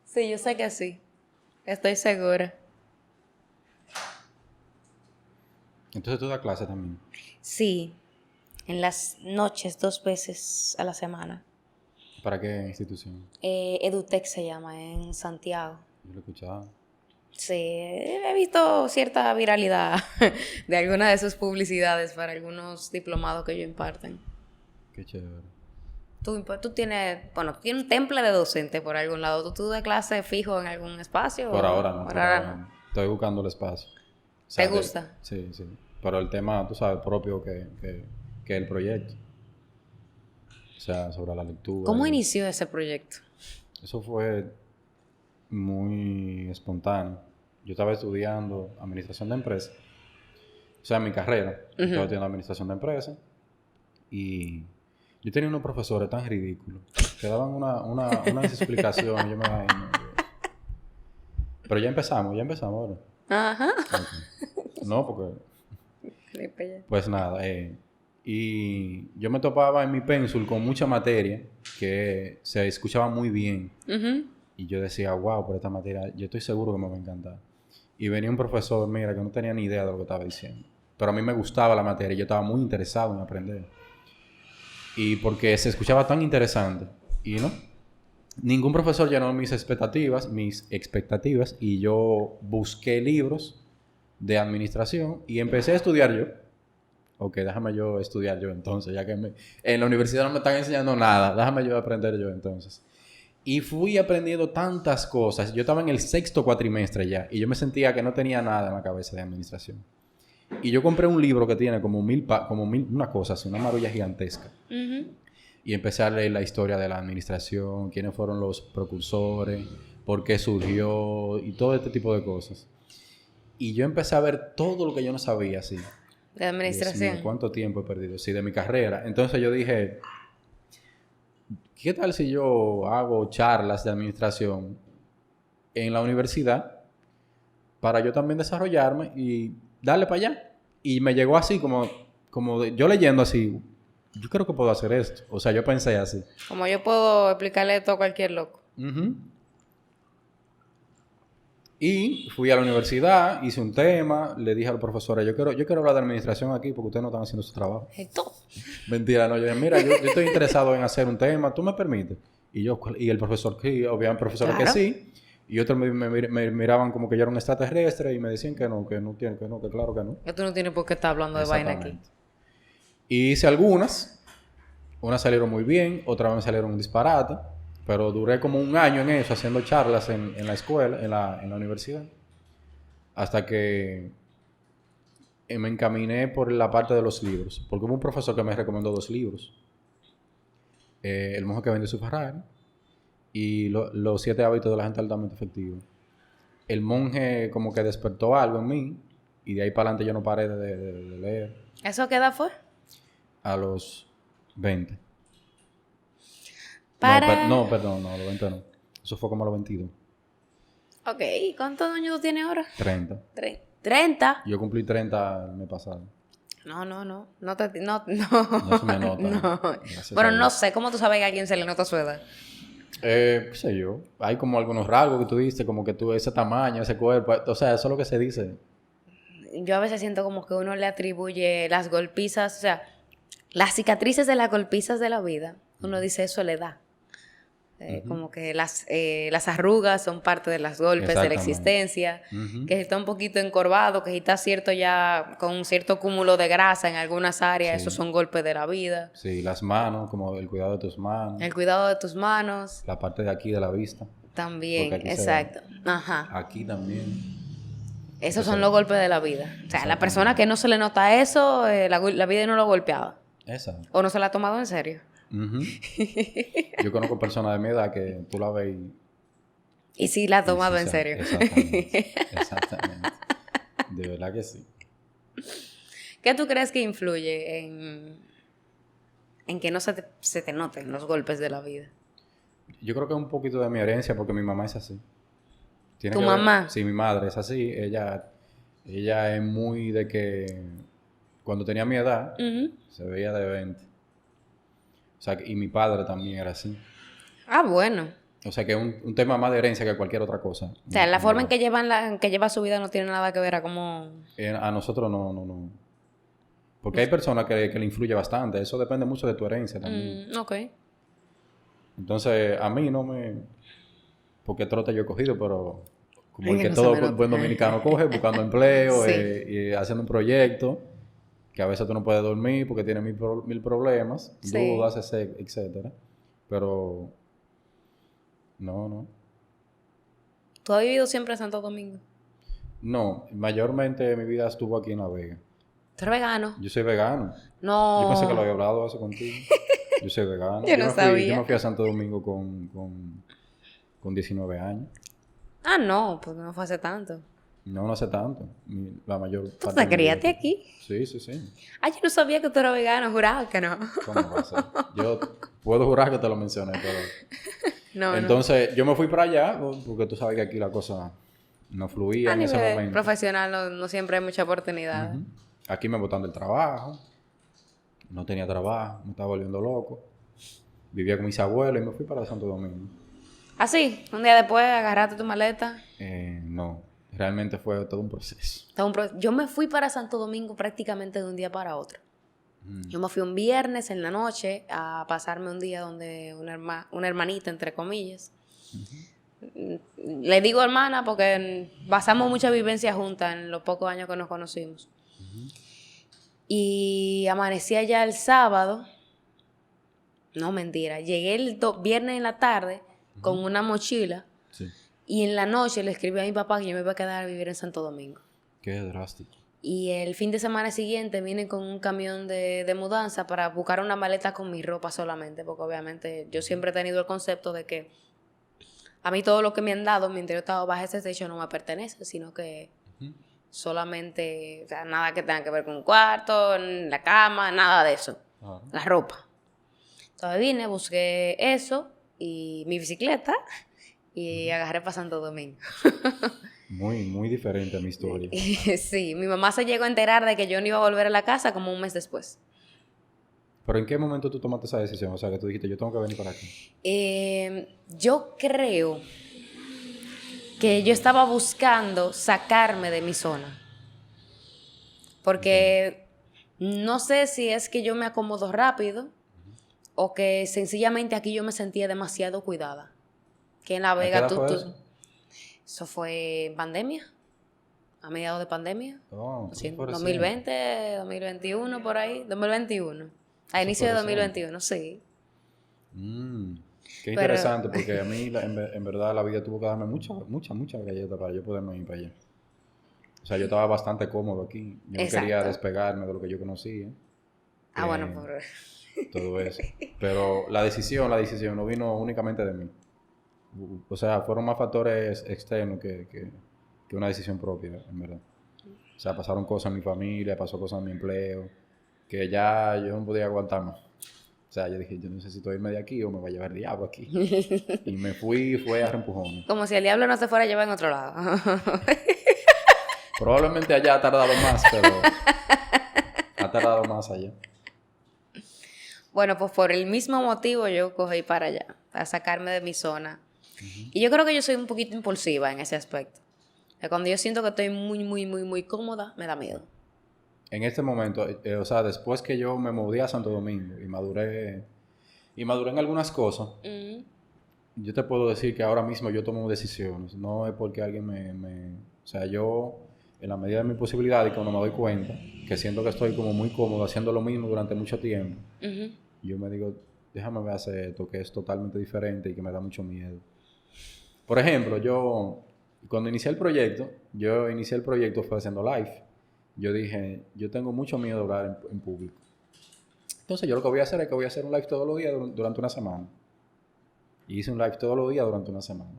Sí, yo sé que sí. Estoy segura. Entonces tú das clase también. Sí, en las noches 2 veces a la semana. ¿Para qué institución? Edutech se llama en Santiago. Yo lo he escuchado. Sí, he visto cierta viralidad de alguna de sus publicidades para algunos diplomados que ellos imparten. Qué chévere. Tú tienes, bueno, tú tienes un temple de docente por algún lado. ¿Tú das clase fijo en algún espacio? Por ahora Por no, por ahora ahora no. no. Estoy buscando el espacio. O ¿Te sea, gusta? sí, sí. Pero el tema, tú sabes, propio que el proyecto. O sea, sobre la lectura ¿Cómo y eso. inició ese proyecto? Eso fue muy espontáneo. Yo estaba estudiando administración de empresas. O sea, en mi carrera. Yo estaba estudiando administración de empresas. Y yo tenía unos profesores tan ridículos que daban unas explicaciones. Yo me daba, "Ay, no, Dios". Pero ya empezamos ahora. Ajá. Ok. No, porque, pues nada, y yo me topaba en mi pénsul con mucha materia que se escuchaba muy bien. Y yo decía, wow, por esta materia, yo estoy seguro que me va a encantar. Y venía un profesor, mira, que no tenía ni idea de lo que estaba diciendo. Pero a mí me gustaba la materia, yo estaba muy interesado en aprender. Y porque se escuchaba tan interesante. Y no, ningún profesor llenó mis expectativas, y yo busqué libros de administración y empecé a estudiar yo. Ok, déjame yo estudiar yo entonces, ya que en la universidad no me están enseñando nada, déjame yo aprender yo entonces. Y fui aprendiendo tantas cosas. Yo estaba en el sexto cuatrimestre ya y yo me sentía que no tenía nada en la cabeza de administración. Y yo compré un libro que tiene como mil, una cosa así, una marulla gigantesca. Y empecé a leer la historia de la administración, quiénes fueron los precursores, por qué surgió y todo este tipo de cosas. Y yo empecé a ver todo lo que yo no sabía, así. De Dios mío, administración. ¿cuánto tiempo he perdido? Sí, de mi carrera. Entonces yo dije, ¿qué tal si yo hago charlas de administración en la universidad para yo también desarrollarme y darle para allá? Y me llegó así yo leyendo así, yo creo que puedo hacer esto. O sea, yo pensé así. Como yo puedo explicarle esto a cualquier loco. Uh-huh. Y fui a la universidad, hice un tema, le dije a los profesores, yo quiero hablar de administración aquí porque ustedes no están haciendo su trabajo. Esto. Mentira, no, yo dije, mira, yo estoy interesado en hacer un tema, ¿tú me permites? Y el profesor, sí, obviamente profesores que Claro. sí, y otros me miraban como que yo era un extraterrestre y me decían que no, que claro que no. Que tú no tienes por qué estar hablando de vaina aquí. Exactamente. Y hice algunas, unas salieron muy bien, otras me salieron un disparate, pero duré como un año en eso, haciendo charlas en la escuela, en la universidad, hasta que me encaminé por la parte de los libros, porque hubo un profesor que me recomendó 2 libros. El monje que vendió su Ferrari y los 7 hábitos de la gente altamente efectiva. El monje como que despertó algo en mí y de ahí para adelante yo no paré de leer. ¿Eso qué edad fue? A los 20. Para... No, perdón, no, a los 20 no. Eso fue como a los 22. Ok, ¿y cuántos años tú tienes ahora? 30. 30. Yo cumplí 30 el mes pasado. No. No No se me nota. No. Gracias a Bueno, no Dios. sé cómo tú sabes que a alguien se le nota su edad. Qué sé yo. Hay como algunos rasgos que tú dices, como que tú, ese tamaño, ese cuerpo. O sea, eso es lo que se dice. Yo a veces siento como que uno le atribuye las golpizas, o sea, las cicatrices de las golpizas de la vida. Uno dice eso le da. Como que las arrugas son parte de los golpes de la Exactamente. existencia, que si está un poquito encorvado, que si está cierto ya con un cierto cúmulo de grasa en algunas áreas, Sí. esos son golpes de la vida. Sí, las manos, como el cuidado de tus manos. El cuidado de tus manos La parte de aquí de la vista. también, Porque aquí exacto. Ajá. Aquí también. Esos son los golpes de la vida. O sea, la Exactamente. persona que no se le nota eso, la vida no lo ha golpeado. Exacto. O no se la ha tomado en serio. Yo conozco personas de mi edad que tú la ves Y sí la ha y tomado sí en sabe. serio. Exactamente. De verdad que sí. ¿Qué tú crees que influye en que no se te noten los golpes de la vida? Yo creo que es un poquito de mi herencia porque mi mamá es así. ¿Tu mamá? Sí, mi madre es así. Ella es muy de que cuando tenía mi edad se veía de 20. O sea, y mi padre también era así. Ah, bueno. O sea, que es un tema más de herencia que cualquier otra cosa. O sea, la forma en que lleva su vida no tiene nada que ver a cómo... A nosotros no. Porque hay personas que le influye bastante. Eso depende mucho de tu herencia también. Ok. Entonces, a mí no me... Porque trote yo he cogido, pero... Como Ay, el que no todo se me buen nota. dominicano coge, buscando empleo Sí. y haciendo un proyecto, que a veces tú no puedes dormir porque tienes mil problemas, Sí. dudas, etcétera. Pero... No. ¿Tú has vivido siempre en Santo Domingo? No, mayormente mi vida estuvo aquí en La Vega. ¿Tú eres vegano? Yo soy vegano. No. Yo pensé que lo había hablado eso contigo. Yo soy vegano. Yo no sabía. Yo me fui a Santo Domingo con 19 años. Ah, no, pues no fue hace tanto. No hace tanto. La mayor ¿Tú parte te de mi criaste vida. aquí? Sí. Ah, yo no sabía que tú eras vegano, juraba que no. ¿Cómo va a ser? Yo puedo jurar que te lo mencioné, pero... No, Entonces, yo me fui para allá porque tú sabes que aquí la cosa no fluía A en ese nivel momento. profesional no siempre hay mucha oportunidad. Ujú. Aquí me botaron del trabajo. No tenía trabajo. Me estaba volviendo loco. Vivía con mis abuelos y me fui para Santo Domingo. Así, un día después agarraste tu maleta. No. Realmente fue todo un proceso. Yo me fui para Santo Domingo prácticamente de un día para otro. Yo me fui un viernes en la noche a pasarme un día donde una hermanita, entre comillas. Le digo hermana porque pasamos mucha vivencia juntas en los pocos años que nos conocimos. Y amanecí allá el sábado. No, mentira. Llegué el viernes en la tarde con una mochila. Sí. Y en la noche le escribí a mi papá que yo me iba a quedar a vivir en Santo Domingo. Qué drástico. Y el fin de semana siguiente vine con un camión de mudanza para buscar una maleta con mi ropa solamente, porque obviamente yo siempre he tenido el concepto de que a mí todo lo que me han dado, mi interior estado bajo ese techo no me pertenece, sino que solamente, o sea, nada que tenga que ver con un cuarto, la cama, nada de eso, la ropa. Entonces vine, busqué eso y mi bicicleta y agarré para Santo Domingo. Muy diferente a mi historia. Sí, mi mamá se llegó a enterar de que yo no iba a volver a la casa como un mes después. ¿Pero en qué momento tú tomaste esa decisión? O sea, que tú dijiste, yo tengo que venir para aquí. Yo creo que yo estaba buscando sacarme de mi zona. Porque no sé si es que yo me acomodo rápido o que sencillamente aquí yo me sentía demasiado cuidada. Que en La Vega ¿A qué edad fue eso? Eso fue en pandemia, a mediados de pandemia. Oh, Sí, eso fue 2020, 2021, por ahí. 2021. A inicio de 2021, sí. Qué interesante, porque a mí, en verdad, la vida tuvo que darme muchas galletas para yo poderme ir para allá. O sea, yo estaba bastante cómodo aquí. Yo no quería despegarme de lo que yo conocía. Bueno, por... Todo eso. Pero la decisión no vino únicamente de mí. O sea, fueron más factores externos que una decisión propia, en verdad. O sea, pasaron cosas en mi familia, pasó cosas en mi empleo, que ya yo no podía aguantar más. O sea, yo dije, yo necesito irme de aquí o me va a llevar el diablo aquí. Y me fue a reempujones. Como si el diablo no se fuera a llevar en otro lado. Probablemente allá ha tardado más, pero ha tardado más allá. Bueno, pues por el mismo motivo yo cogí para allá, para sacarme de mi zona. Y yo creo que yo soy un poquito impulsiva en ese aspecto. Cuando yo siento que estoy muy cómoda, me da miedo. En este momento, o sea, después que yo me mudé a Santo Domingo y maduré en algunas cosas, yo te puedo decir que ahora mismo yo tomo decisiones. No es porque alguien o sea, yo, en la medida de mi posibilidad y cuando me doy cuenta, que siento que estoy como muy cómodo haciendo lo mismo durante mucho tiempo, yo me digo, déjame ver hacer esto que es totalmente diferente y que me da mucho miedo. Por ejemplo, cuando inicié el proyecto fue haciendo live. Yo dije, yo tengo mucho miedo de hablar en público. Entonces yo lo que voy a hacer es que voy a hacer un live todos los días durante una semana. Y hice un live todos los días durante una semana.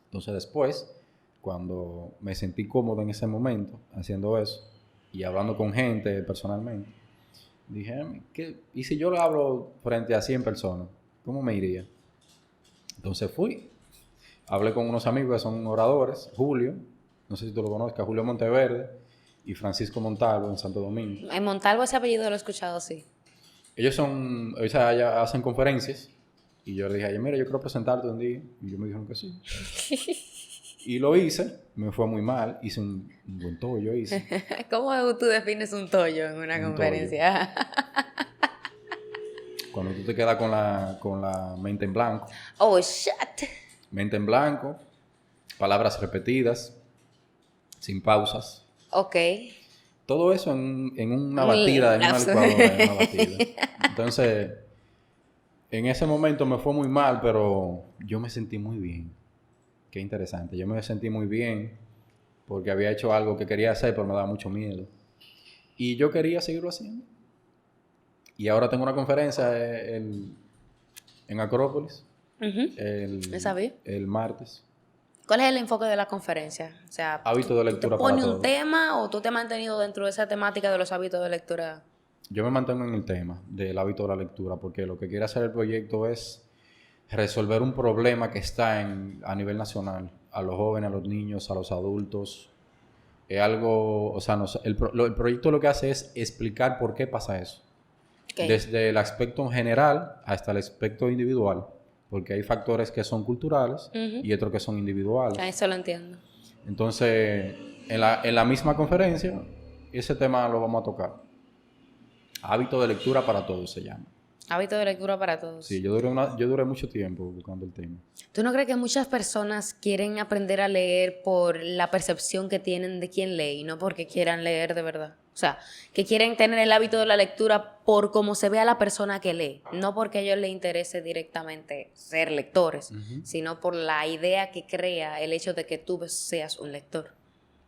Entonces después, cuando me sentí cómodo en ese momento haciendo eso y hablando con gente personalmente, dije, ¿y si yo lo hablo frente a 100 personas? ¿Cómo me iría? Entonces fui. Hablé con unos amigos que son oradores, Julio, no sé si tú lo conozcas, Julio Monteverde y Francisco Montalvo en Santo Domingo. En Montalvo ese apellido lo he escuchado, sí. Ellos son, o sea, ya hacen conferencias. Y yo le dije a ella, mira, yo quiero presentarte un día. Y ellos me dijeron que sí. Y lo hice, me fue muy mal. Hice un buen tollo, hice. ¿Cómo tú defines un tollo en una Un conferencia? Cuando tú te quedas con la mente en blanco. Oh, shit. Mente en blanco, palabras repetidas, sin pausas. Ok. Todo eso en una batida, en una licuadora, en una batida. Entonces, en ese momento me fue muy mal, pero yo me sentí muy bien. Qué interesante. Yo me sentí muy bien porque había hecho algo que quería hacer, pero me daba mucho miedo. Y yo quería seguirlo haciendo. Y ahora tengo una conferencia en Acrópolis ¿Me sabía? el martes. ¿Cuál es el enfoque de la conferencia? O sea, Hábito de ¿tú te lectura para pones un todos. tema o tú te has mantenido dentro de esa temática de los hábitos de lectura? Yo me mantengo en el tema del hábito de la lectura porque lo que quiere hacer el proyecto es resolver un problema que está a nivel nacional, a los jóvenes, a los niños, a los adultos. Es algo, o sea, el proyecto lo que hace es explicar por qué pasa eso. Okay. Desde el aspecto general hasta el aspecto individual, porque hay factores que son culturales y otros que son individuales. Eso lo entiendo. Entonces, en la misma conferencia, ese tema lo vamos a tocar. Hábito de lectura para todos se llama. Hábito de lectura para todos. Sí, yo duré mucho tiempo buscando el tema. ¿Tú no crees que muchas personas quieren aprender a leer por la percepción que tienen de quién lee y no porque quieran leer de verdad? O sea, que quieren tener el hábito de la lectura por cómo se ve a la persona que lee, no porque a ellos les interese directamente ser lectores, sino por la idea que crea el hecho de que tú seas un lector.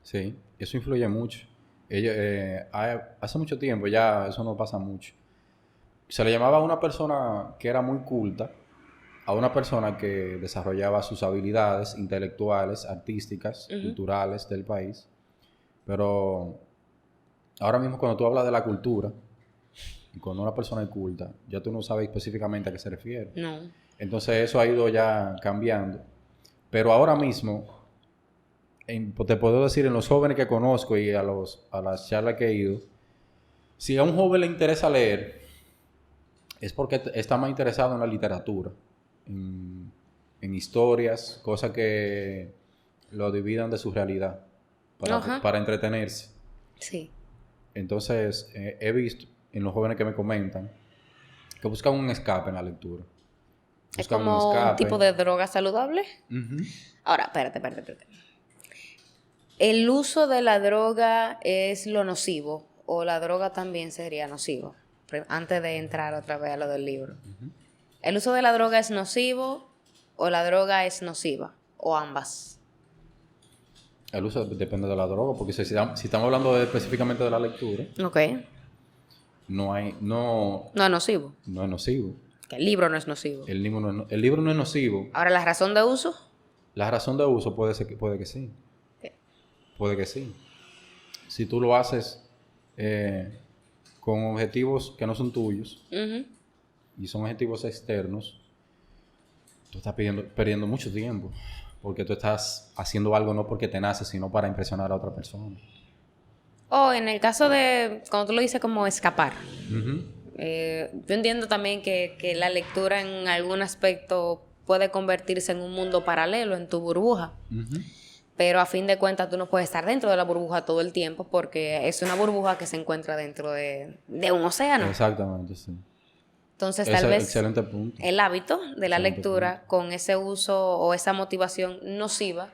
Sí, eso influye mucho. Hace mucho tiempo ya eso no pasa mucho. Se le llamaba a una persona que era muy culta, a una persona que desarrollaba sus habilidades intelectuales, artísticas, culturales del país. Pero ahora mismo cuando tú hablas de la cultura, y cuando una persona es culta, ya tú no sabes específicamente a qué se refiere. No. Entonces eso ha ido ya cambiando. Pero ahora mismo, te puedo decir, en los jóvenes que conozco y a las charlas que he ido, si a un joven le interesa leer, es porque está más interesado en la literatura, en historias, cosas que lo dividan de su realidad, para entretenerse. Sí. Entonces, he visto en los jóvenes que me comentan que buscan un escape en la lectura. ¿Es como un tipo de droga saludable? Ahora, espérate. ¿El uso de la droga es lo nocivo o la droga también sería nocivo? Antes de entrar otra vez a lo del libro. ¿El uso de la droga es nocivo o la droga es nociva? ¿O ambas? El uso depende de la droga, porque si estamos hablando específicamente de la lectura, Ok. no es nocivo. No es nocivo. Que el libro no es nocivo. El libro no es nocivo. Ahora, ¿la razón de uso? La razón de uso puede que sí. Okay. Puede que sí. Si tú lo haces con objetivos que no son tuyos y son objetivos externos, tú estás perdiendo mucho tiempo. Porque tú estás haciendo algo no porque te nace, sino para impresionar a otra persona. O en el caso de, cuando tú lo dices como escapar. Yo entiendo también que la lectura en algún aspecto puede convertirse en un mundo paralelo, en tu burbuja. Pero a fin de cuentas tú no puedes estar dentro de la burbuja todo el tiempo porque es una burbuja que se encuentra dentro de un océano. Exactamente, sí. Entonces, tal vez excelente punto. El hábito de la lectura con ese uso o esa motivación nociva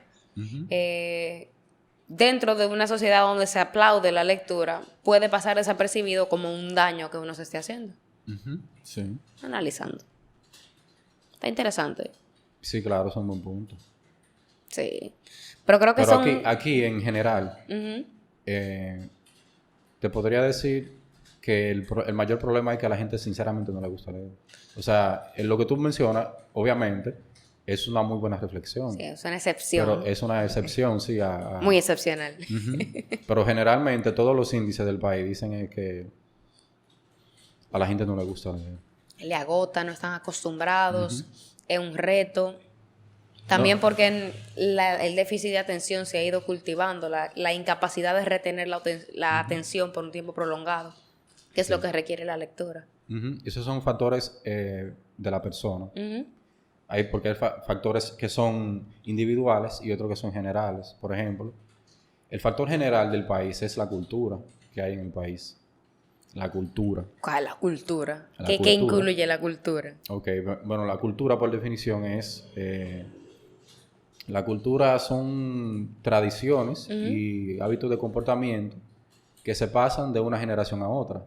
dentro de una sociedad donde se aplaude la lectura puede pasar desapercibido como un daño que uno se esté haciendo. Sí. Analizando. Está interesante. Sí, claro, es un buen punto. Sí. Pero creo que aquí en general, te podría decir que el mayor problema es que a la gente sinceramente no le gusta leer. O sea, lo que tú mencionas, obviamente, es una muy buena reflexión. Sí, es una excepción. Pero es una excepción, sí. Muy excepcional. Pero generalmente todos los índices del país dicen que a la gente no le gusta leer. Le agota, no están acostumbrados, es un reto. También porque el déficit de atención se ha ido cultivando, la incapacidad de retener la atención por un tiempo prolongado, que es lo que requiere la lectura. Esos son factores de la persona. Porque hay factores que son individuales y otros que son generales. Por ejemplo, el factor general del país es la cultura que hay en el país. La cultura. ¿Cuál es la cultura? La ¿Qué cultura. incluye la cultura? Ok, bueno, la cultura por definición es... la cultura son tradiciones y hábitos de comportamiento que se pasan de una generación a otra.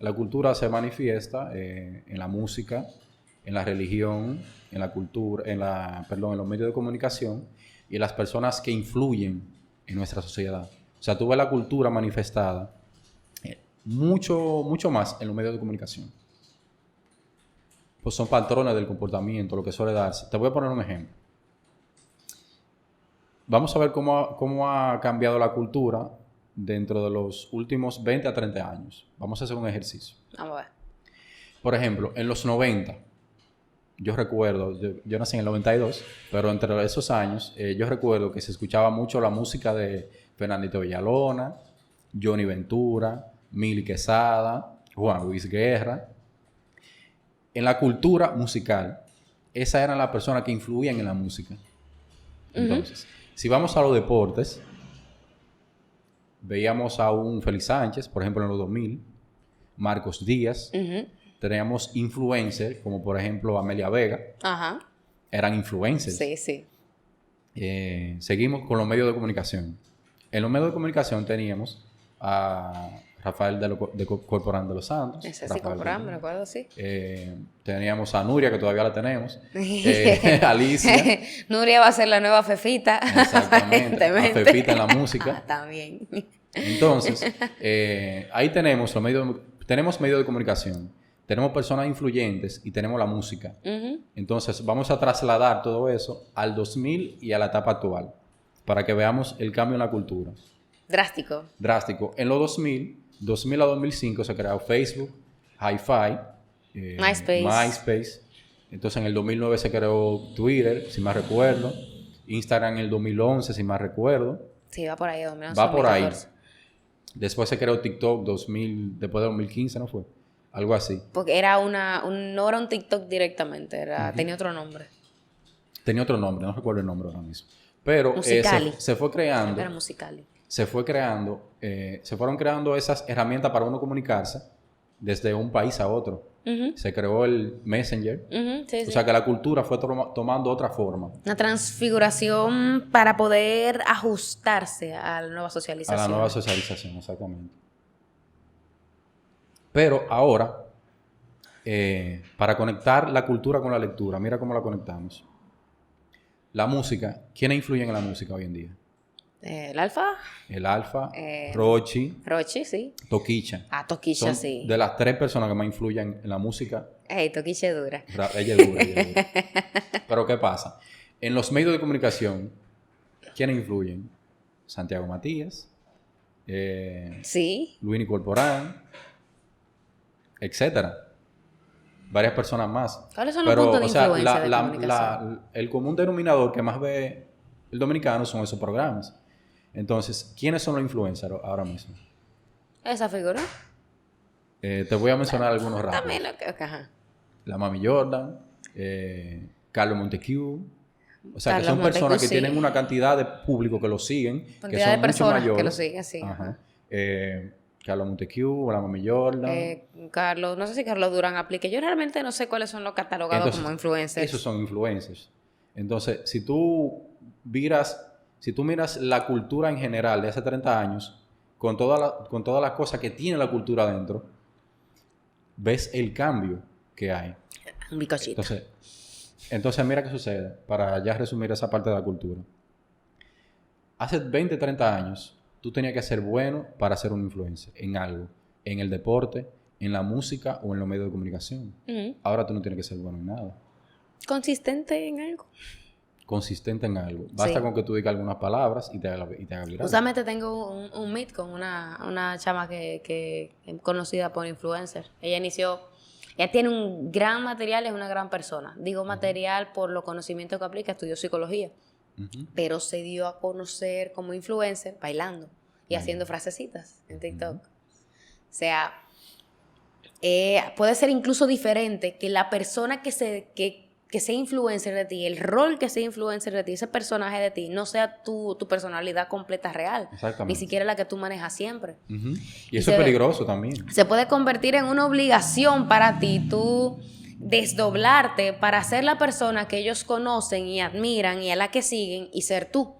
La cultura se manifiesta en la música, en la religión, en la cultura, en los medios de comunicación y en las personas que influyen en nuestra sociedad. O sea, tú ves la cultura manifestada mucho más en los medios de comunicación. Pues son patrones del comportamiento, lo que suele darse. Te voy a poner un ejemplo. Vamos a ver cómo ha cambiado la cultura dentro de los últimos 20 a 30 años. Vamos a hacer un ejercicio. Vamos a ver. Por ejemplo, en los 90, yo recuerdo, yo nací en el 92, pero entre esos años, yo recuerdo que se escuchaba mucho la música de Fernandito Villalona, Johnny Ventura, Mili Quesada, Juan Luis Guerra. En la cultura musical, esas eran las personas que influían en la música. Entonces, si vamos a los deportes, veíamos a un Félix Sánchez, por ejemplo, en los 2000, Marcos Díaz, teníamos influencers, como por ejemplo Amelia Vega, eran influencers. Sí, sí. Seguimos con los medios de comunicación. En los medios de comunicación teníamos a Rafael de Corporán de los Santos. Ese sí, Corporán, me recuerdo, sí. Teníamos a Nuria, que todavía la tenemos. Alicia. Nuria va a ser la nueva Fefita. Exactamente. A Fefita en la música. También. Entonces, ahí tenemos medios de comunicación. Tenemos personas influyentes y tenemos la música. Entonces, vamos a trasladar todo eso al 2000 y a la etapa actual para que veamos el cambio en la cultura. Drástico. En los 2000 a 2005 se creó Facebook, Hi-Fi, MySpace. Entonces, en el 2009 se creó Twitter, si más recuerdo. Instagram en el 2011, si más recuerdo. Sí, va por ahí. 2011, va por 2014. Ahí. Después se creó TikTok después de 2015, ¿no fue? Algo así. Porque no era un TikTok directamente, tenía otro nombre. Tenía otro nombre, no recuerdo el nombre ahora mismo. Pero se fue creando. Era Musicali. Se fueron creando esas herramientas para uno comunicarse desde un país a otro. Se creó el Messenger. O sea que la cultura fue tomando otra forma. Una transfiguración para poder ajustarse a la nueva socialización. A la nueva socialización, exactamente. Pero ahora, para conectar la cultura con la lectura, mira cómo la conectamos. La música, ¿quiénes influyen en la música hoy en día? El Alfa. Rochi. Rochi, sí. Toquicha. Toquicha, son sí. de las 3 personas que más influyen en la música. Toquicha es dura. Ella es dura. Pero ¿qué pasa? En los medios de comunicación, ¿quiénes influyen? Santiago Matías. Sí. Luini Corporán. Etcétera. Varias personas más. ¿Cuáles son los puntos de influencia de comunicación? El común denominador que más ve el dominicano son esos programas. Entonces, ¿quiénes son los influencers ahora mismo? Esa figura. Te voy a mencionar algunos rápidos. También ajá. La Mami Jordan, Carlos Montecu. O sea, Carlos que son personas Montecu, que sí. tienen una cantidad de público que lo siguen. Cantidad que son de mucho personas mayores. que lo siguen, sí. Ajá. Carlos Montecu, la Mami Jordan. Carlos, no sé si Carlos Durán aplique. Yo realmente no sé cuáles son los catalogados como influencers. Esos son influencers. Entonces, si tú miras la cultura en general de hace 30 años, con todas las cosas que tiene la cultura dentro, ves el cambio que hay. Un bicochito. Entonces, mira qué sucede, para ya resumir esa parte de la cultura. Hace 20, 30 años, tú tenías que ser bueno para ser un influencer en algo, en el deporte, en la música o en los medios de comunicación. Ahora tú no tienes que ser bueno en nada. ¿Consistente en algo? Consistente en algo. Basta con que tú digas algunas palabras y te haga viral. Justamente tengo un meet con una chama que es conocida por influencer. Ella tiene un gran material, es una gran persona. Digo material por los conocimientos que aplica, estudió psicología. Pero se dio a conocer como influencer bailando y haciendo frasecitas en TikTok. O sea, puede ser incluso diferente que la persona que sea influencer de ti, el rol que sea influencer de ti, ese personaje de ti, no sea tu personalidad completa real. Exactamente. Ni siquiera la que tú manejas siempre. Uh-huh. Y eso es peligroso también. Se puede convertir en una obligación para ti, tú desdoblarte para ser la persona que ellos conocen y admiran y a la que siguen y ser tú.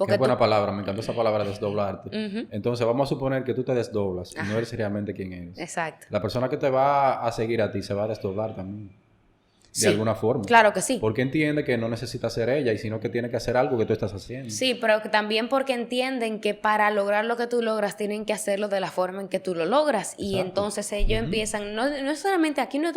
Qué buena palabra, me encantó esa palabra, desdoblarte. Uh-huh. Entonces, vamos a suponer que tú te desdoblas y no eres realmente quien eres. Exacto. La persona que te va a seguir a ti se va a desdoblar también. De alguna forma. Claro que sí. Porque entiende que no necesita ser ella, y sino que tiene que hacer algo que tú estás haciendo. Sí, pero también porque entienden que para lograr lo que tú logras tienen que hacerlo de la forma en que tú lo logras. Y exacto. Entonces ellos empiezan, no es solamente, aquí no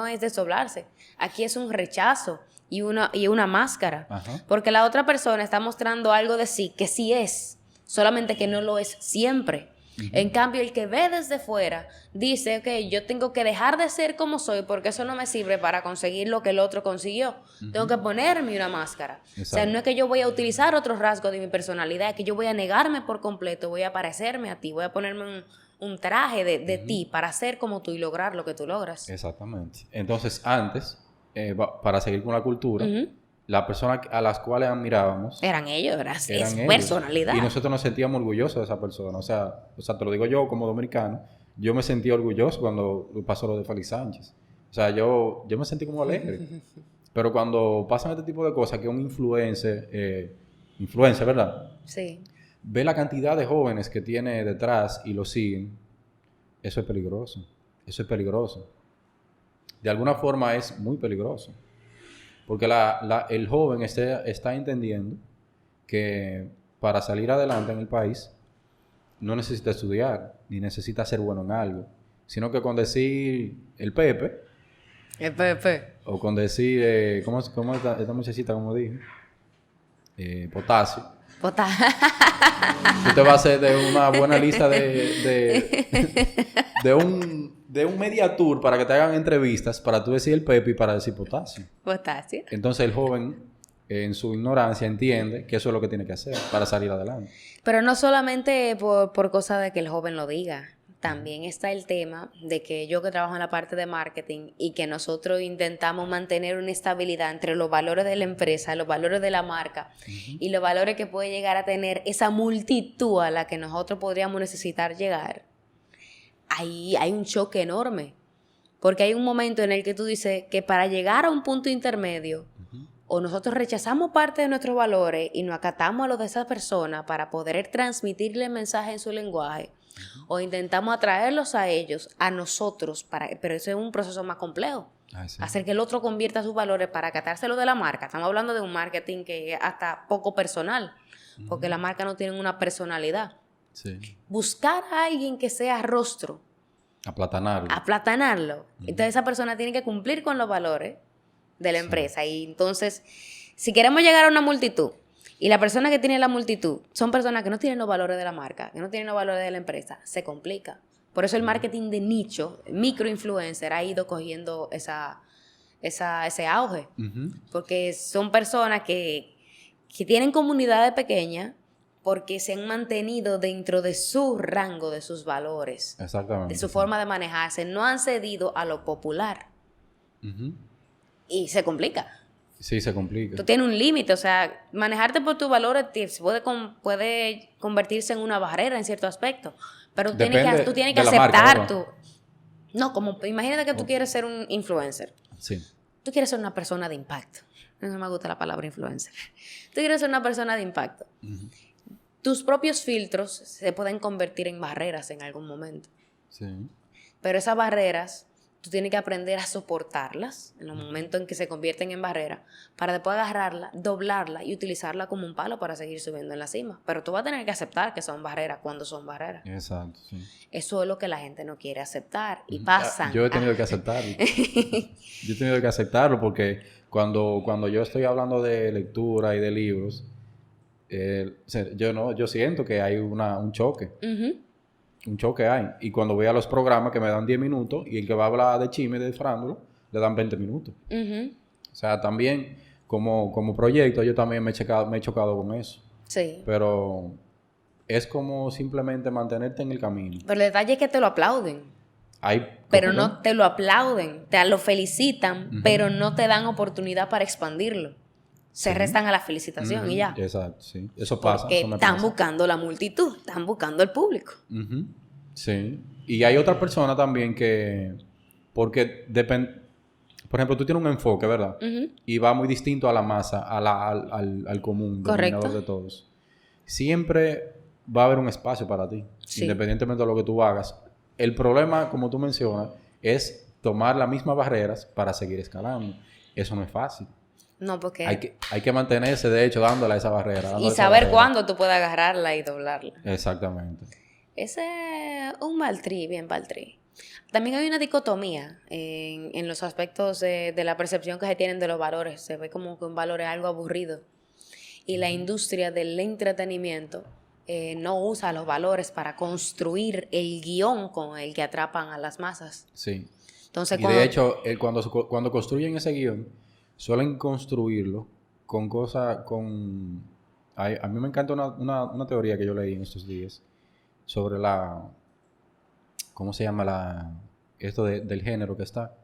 es desdoblarse, aquí es un rechazo y una máscara. Ajá. Porque la otra persona está mostrando algo de sí que sí es, solamente que no lo es siempre. Uh-huh. En cambio, el que ve desde fuera dice, ok, yo tengo que dejar de ser como soy porque eso no me sirve para conseguir lo que el otro consiguió. Uh-huh. Tengo que ponerme una máscara. Exacto. O sea, no es que yo voy a utilizar otros rasgos de mi personalidad, es que yo voy a negarme por completo, voy a parecerme a ti, voy a ponerme un traje de uh-huh. ti para ser como tú y lograr lo que tú logras. Exactamente. Entonces, antes, para seguir con la cultura, uh-huh. las personas a las cuales admirábamos eran ellos. Ellos. Personalidad. Y nosotros nos sentíamos orgullosos de esa persona. O sea, te lo digo yo como dominicano, yo me sentí orgulloso cuando pasó lo de Félix Sánchez. O sea, yo me sentí como alegre. Pero cuando pasan este tipo de cosas, que un influencer, ¿verdad? Sí. Ve la cantidad de jóvenes que tiene detrás y lo siguen, eso es peligroso. Eso es peligroso. De alguna forma es muy peligroso. Porque el joven está entendiendo que para salir adelante en el país no necesita estudiar, ni necesita ser bueno en algo, sino que con decir el Pepe. El Pepe. O con decir, ¿cómo esta muchachita, como dije? Potasio. Tú te vas a hacer de una buena lista de un media tour para que te hagan entrevistas para tú decir el Pepe y para decir potasio. Potasio. Entonces el joven, en su ignorancia, entiende que eso es lo que tiene que hacer para salir adelante. Pero no solamente por cosa de que el joven lo diga. También está el tema de que yo que trabajo en la parte de marketing y que nosotros intentamos mantener una estabilidad entre los valores de la empresa, los valores de la marca uh-huh. y los valores que puede llegar a tener esa multitud a la que nosotros podríamos necesitar llegar. Ahí hay un choque enorme, porque hay un momento en el que tú dices que para llegar a un punto intermedio, uh-huh. o nosotros rechazamos parte de nuestros valores y nos acatamos a los de esa persona para poder transmitirle el mensaje en su lenguaje, uh-huh. o intentamos atraerlos a ellos, a nosotros, pero eso es un proceso más complejo. Sí. Hacer que el otro convierta sus valores para acatárselo de la marca. Estamos hablando de un marketing que es hasta poco personal, uh-huh. porque las marcas no tienen una personalidad. Sí. Buscar a alguien que sea rostro. Aplatanarlo. Uh-huh. Entonces esa persona tiene que cumplir con los valores de la empresa. Y entonces, si queremos llegar a una multitud, y la persona que tiene la multitud son personas que no tienen los valores de la marca, que no tienen los valores de la empresa, se complica. Por eso el marketing de nicho, microinfluencer, ha ido cogiendo ese auge. Uh-huh. Porque son personas que tienen comunidades pequeñas, porque se han mantenido dentro de su rango, de sus valores, exactamente, de su forma de manejarse, no han cedido a lo popular. Uh-huh. Y se complica. Sí, se complica. Tú tienes un límite, o sea, manejarte por tus valores puede convertirse en una barrera en cierto aspecto, pero tú tienes que aceptar tú. No, como imagínate que tú quieres ser un influencer. Sí. Tú quieres ser una persona de impacto. No me gusta la palabra influencer. Tú quieres ser una persona de impacto. Uh-huh. Tus propios filtros se pueden convertir en barreras en algún momento. Sí. Pero esas barreras, tú tienes que aprender a soportarlas en los momentos en que se convierten en barreras, para después agarrarla, doblarla y utilizarla como un palo para seguir subiendo en la cima. Pero tú vas a tener que aceptar que son barreras cuando son barreras. Exacto, sí. Eso es lo que la gente no quiere aceptar. Y pasan. Yo he tenido que aceptarlo. Yo he tenido que aceptarlo porque cuando yo estoy hablando de lectura y de libros, yo siento que hay un choque. Uh-huh. Un choque hay. Y cuando voy a los programas que me dan 10 minutos y el que va a hablar de chisme, de farándula, le dan 20 minutos. Uh-huh. O sea, también como proyecto yo también me he chocado con eso. Sí. Pero es como simplemente mantenerte en el camino. Pero el detalle es que te lo aplauden. Pero no te lo aplauden, te lo felicitan, pero no te dan oportunidad para expandirlo. Se restan a la felicitación y ya. Exacto, sí. Eso pasa. Porque eso están buscando la multitud, están buscando el público. Sí. Y hay otra persona también que... Porque depende... Por ejemplo, tú tienes un enfoque, ¿verdad? Y va muy distinto a la masa, al común, denominador de todos. Siempre va a haber un espacio para ti, independientemente de lo que tú hagas. El problema, como tú mencionas, es tomar las mismas barreras para seguir escalando. Eso no es fácil. No, porque... Hay que mantenerse, de hecho, dándole a esa barrera. Y saber cuándo tú puedes agarrarla y doblarla. Exactamente. Ese es un bien baltrí. También hay una dicotomía en los aspectos de la percepción que se tienen de los valores. Se ve como que un valor es algo aburrido. Y la industria del entretenimiento no usa los valores para construir el guión con el que atrapan a las masas. Sí. Entonces, de hecho, cuando construyen ese guión, suelen construirlo con cosas, a mí me encanta una teoría que yo leí en estos días sobre ¿cómo se llama esto del género que está?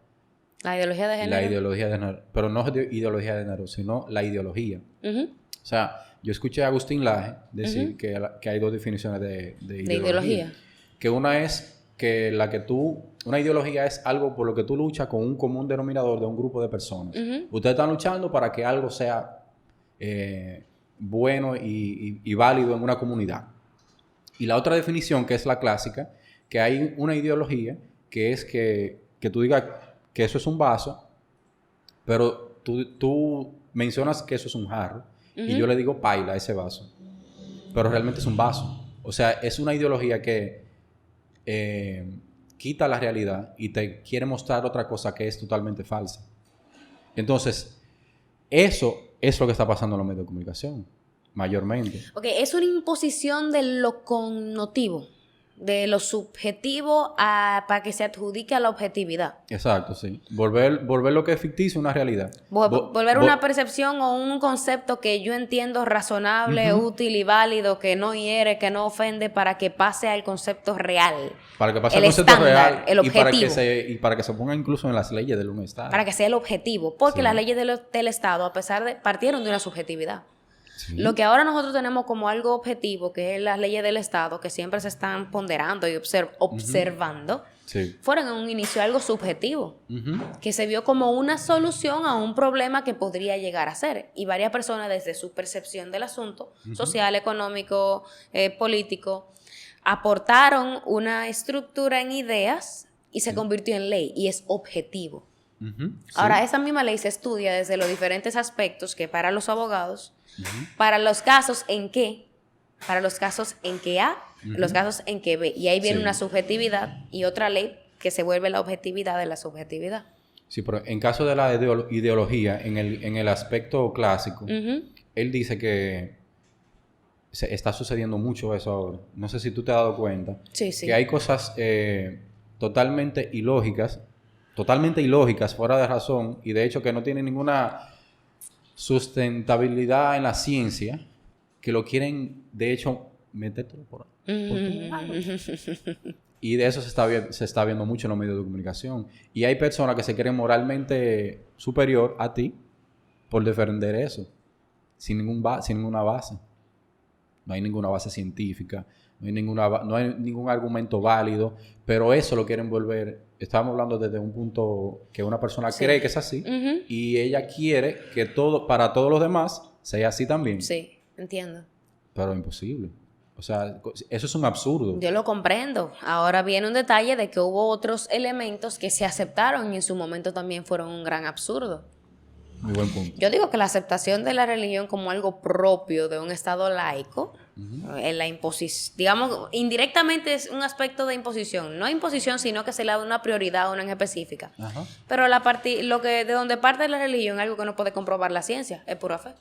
La ideología de género. La ideología de género. Pero no ideología de género, sino la ideología. O sea, yo escuché a Agustín Laje decir que hay dos definiciones de ideología. Que una es que una ideología es algo por lo que tú luchas con un común denominador de un grupo de personas. Ustedes están luchando para que algo sea bueno y válido en una comunidad. Y la otra definición, que es la clásica, que hay una ideología que es que tú digas que eso es un vaso, pero tú mencionas que eso es un jarro, y yo le digo paila a ese vaso, pero realmente es un vaso. O sea, es una ideología que quita la realidad y te quiere mostrar otra cosa que es totalmente falsa. Entonces, eso es lo que está pasando en los medios de comunicación, mayormente. Ok, es una imposición de lo connotativo, de lo subjetivo para que se adjudique a la objetividad. Exacto, sí. Volver lo que es ficticio una realidad. Volver una percepción o un concepto que yo entiendo razonable, útil y válido, que no hiere, que no ofende, para que pase al concepto real. Para que pase al concepto real, el objetivo. Y para que se ponga incluso en las leyes de un Estado. Para que sea el objetivo. Porque las leyes del Estado, a pesar de... partieron de una subjetividad. Sí. Lo que ahora nosotros tenemos como algo objetivo, que es las leyes del Estado, que siempre se están ponderando y observando, fueron en un inicio algo subjetivo, que se vio como una solución a un problema que podría llegar a ser. Y varias personas, desde su percepción del asunto, social, económico, político, aportaron una estructura en ideas y se convirtió en ley, y es objetivo. Ahora, esa misma ley se estudia desde los diferentes aspectos que para los abogados, para los casos en que A, los casos en que B. Y ahí viene una subjetividad y otra ley que se vuelve la objetividad de la subjetividad. Sí, pero en caso de la ideología, en el aspecto clásico, él dice que está sucediendo mucho eso ahora. No sé si tú te has dado cuenta. Sí. Que hay cosas totalmente ilógicas, fuera de razón, y de hecho que no tienen ninguna sustentabilidad en la ciencia, que lo quieren, de hecho, metértelo por ahí. Y de eso se está viendo mucho en los medios de comunicación. Y hay personas que se creen moralmente superior a ti por defender eso, sin ninguna base. No hay ninguna base científica, no hay ningún argumento válido, pero eso lo quieren volver. Estábamos hablando desde un punto que una persona cree que es así, y ella quiere que para todos los demás sea así también. Sí, entiendo. Pero es imposible. O sea, eso es un absurdo. Yo lo comprendo. Ahora viene un detalle de que hubo otros elementos que se aceptaron y en su momento también fueron un gran absurdo. Muy buen punto. Yo digo que la aceptación de la religión como algo propio de un Estado laico, en la imposición, digamos, indirectamente es un aspecto de imposición. No imposición, sino que se le da una prioridad a una en específica. Pero de donde parte la religión es algo que no puede comprobar la ciencia, es pura fe.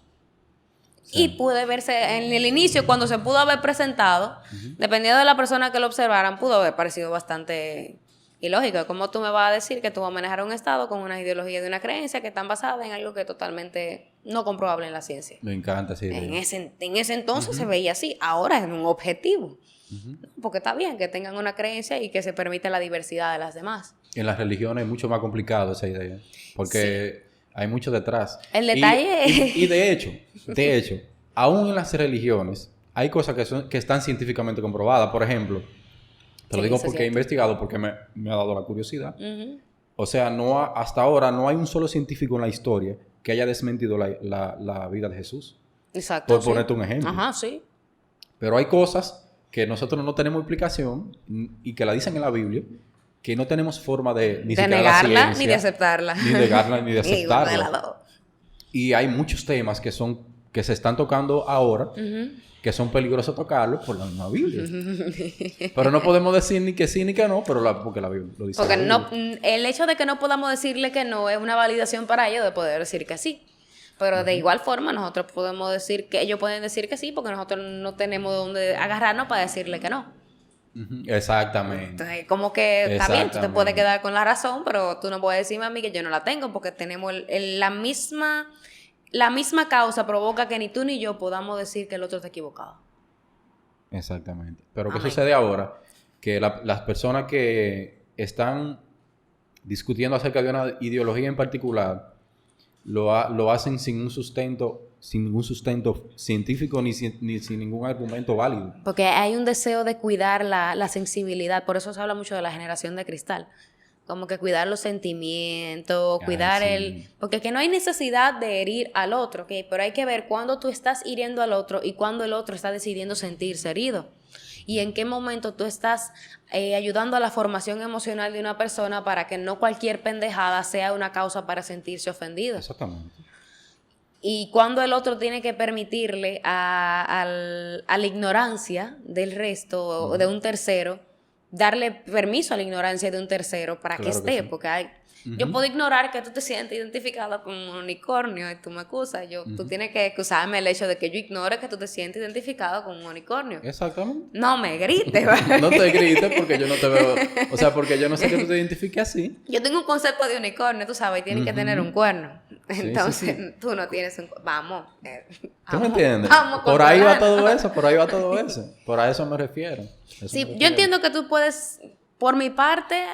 Sí. Y puede verse en el inicio, cuando se pudo haber presentado, dependiendo de la persona que lo observaran, pudo haber parecido bastante Y lógico, ¿cómo tú me vas a decir que tú vas a manejar un Estado con una ideología de una creencia que están basadas en algo que es totalmente no comprobable en la ciencia? Me encanta esa idea. En ese entonces se veía así, ahora es un objetivo. Porque está bien que tengan una creencia y que se permita la diversidad de las demás. En las religiones es mucho más complicado esa idea, porque hay mucho detrás. El detalle y de hecho, aún en las religiones hay cosas que están científicamente comprobadas. Por ejemplo, te lo digo porque he investigado, porque me ha dado la curiosidad. O sea, hasta ahora no hay un solo científico en la historia que haya desmentido la vida de Jesús. Exacto. Por ponerte un ejemplo. Ajá, sí. Pero hay cosas que nosotros no tenemos explicación y que la dicen en la Biblia, que no tenemos forma de ni siquiera negarla la ciencia, ni de aceptarla. Ni negarla ni de aceptarla. Y hay muchos temas que se están tocando ahora, que son peligrosos tocarlos por la misma Biblia. Pero no podemos decir ni que sí ni que no, porque la Biblia lo dice. Porque el hecho de que no podamos decirle que no es una validación para ellos de poder decir que sí. Pero de igual forma nosotros podemos decir que ellos pueden decir que sí, porque nosotros no tenemos dónde agarrarnos para decirle que no. Exactamente. Entonces, como que está bien, tú te puedes quedar con la razón, pero tú no puedes decirme a mí que yo no la tengo, porque tenemos la misma causa provoca que ni tú ni yo podamos decir que el otro está equivocado. Exactamente. Pero ¿qué sucede ahora? Que las personas que están discutiendo acerca de una ideología en particular lo hacen sin ningún sustento científico ni sin ningún argumento válido. Porque hay un deseo de cuidar la sensibilidad, por eso se habla mucho de la generación de cristal. Como que cuidar los sentimientos, cuidar porque que no hay necesidad de herir al otro, ¿ok? Pero hay que ver cuándo tú estás hiriendo al otro y cuándo el otro está decidiendo sentirse herido. Y en qué momento tú estás ayudando a la formación emocional de una persona para que no cualquier pendejada sea una causa para sentirse ofendido. Exactamente. Y cuando el otro tiene que permitirle a la ignorancia del resto o de un tercero, darle permiso a la ignorancia de un tercero para que esté, sí. Porque yo puedo ignorar que tú te sientes identificada con un unicornio y tú me acusas. Tú tienes que acusarme el hecho de que yo ignore que tú te sientes identificado con un unicornio. Exactamente. No me grites. No te grites porque yo no te veo, o sea, porque yo no sé que tú te identifiques así. Yo tengo un concepto de unicornio, tú sabes, y tienen que tener un cuerno. Entonces, sí. tú no tienes un... Vamos. ¿Tú me entiendes? Por ahí va todo eso. Por a eso me refiero. Yo entiendo que tú puedes, por mi parte,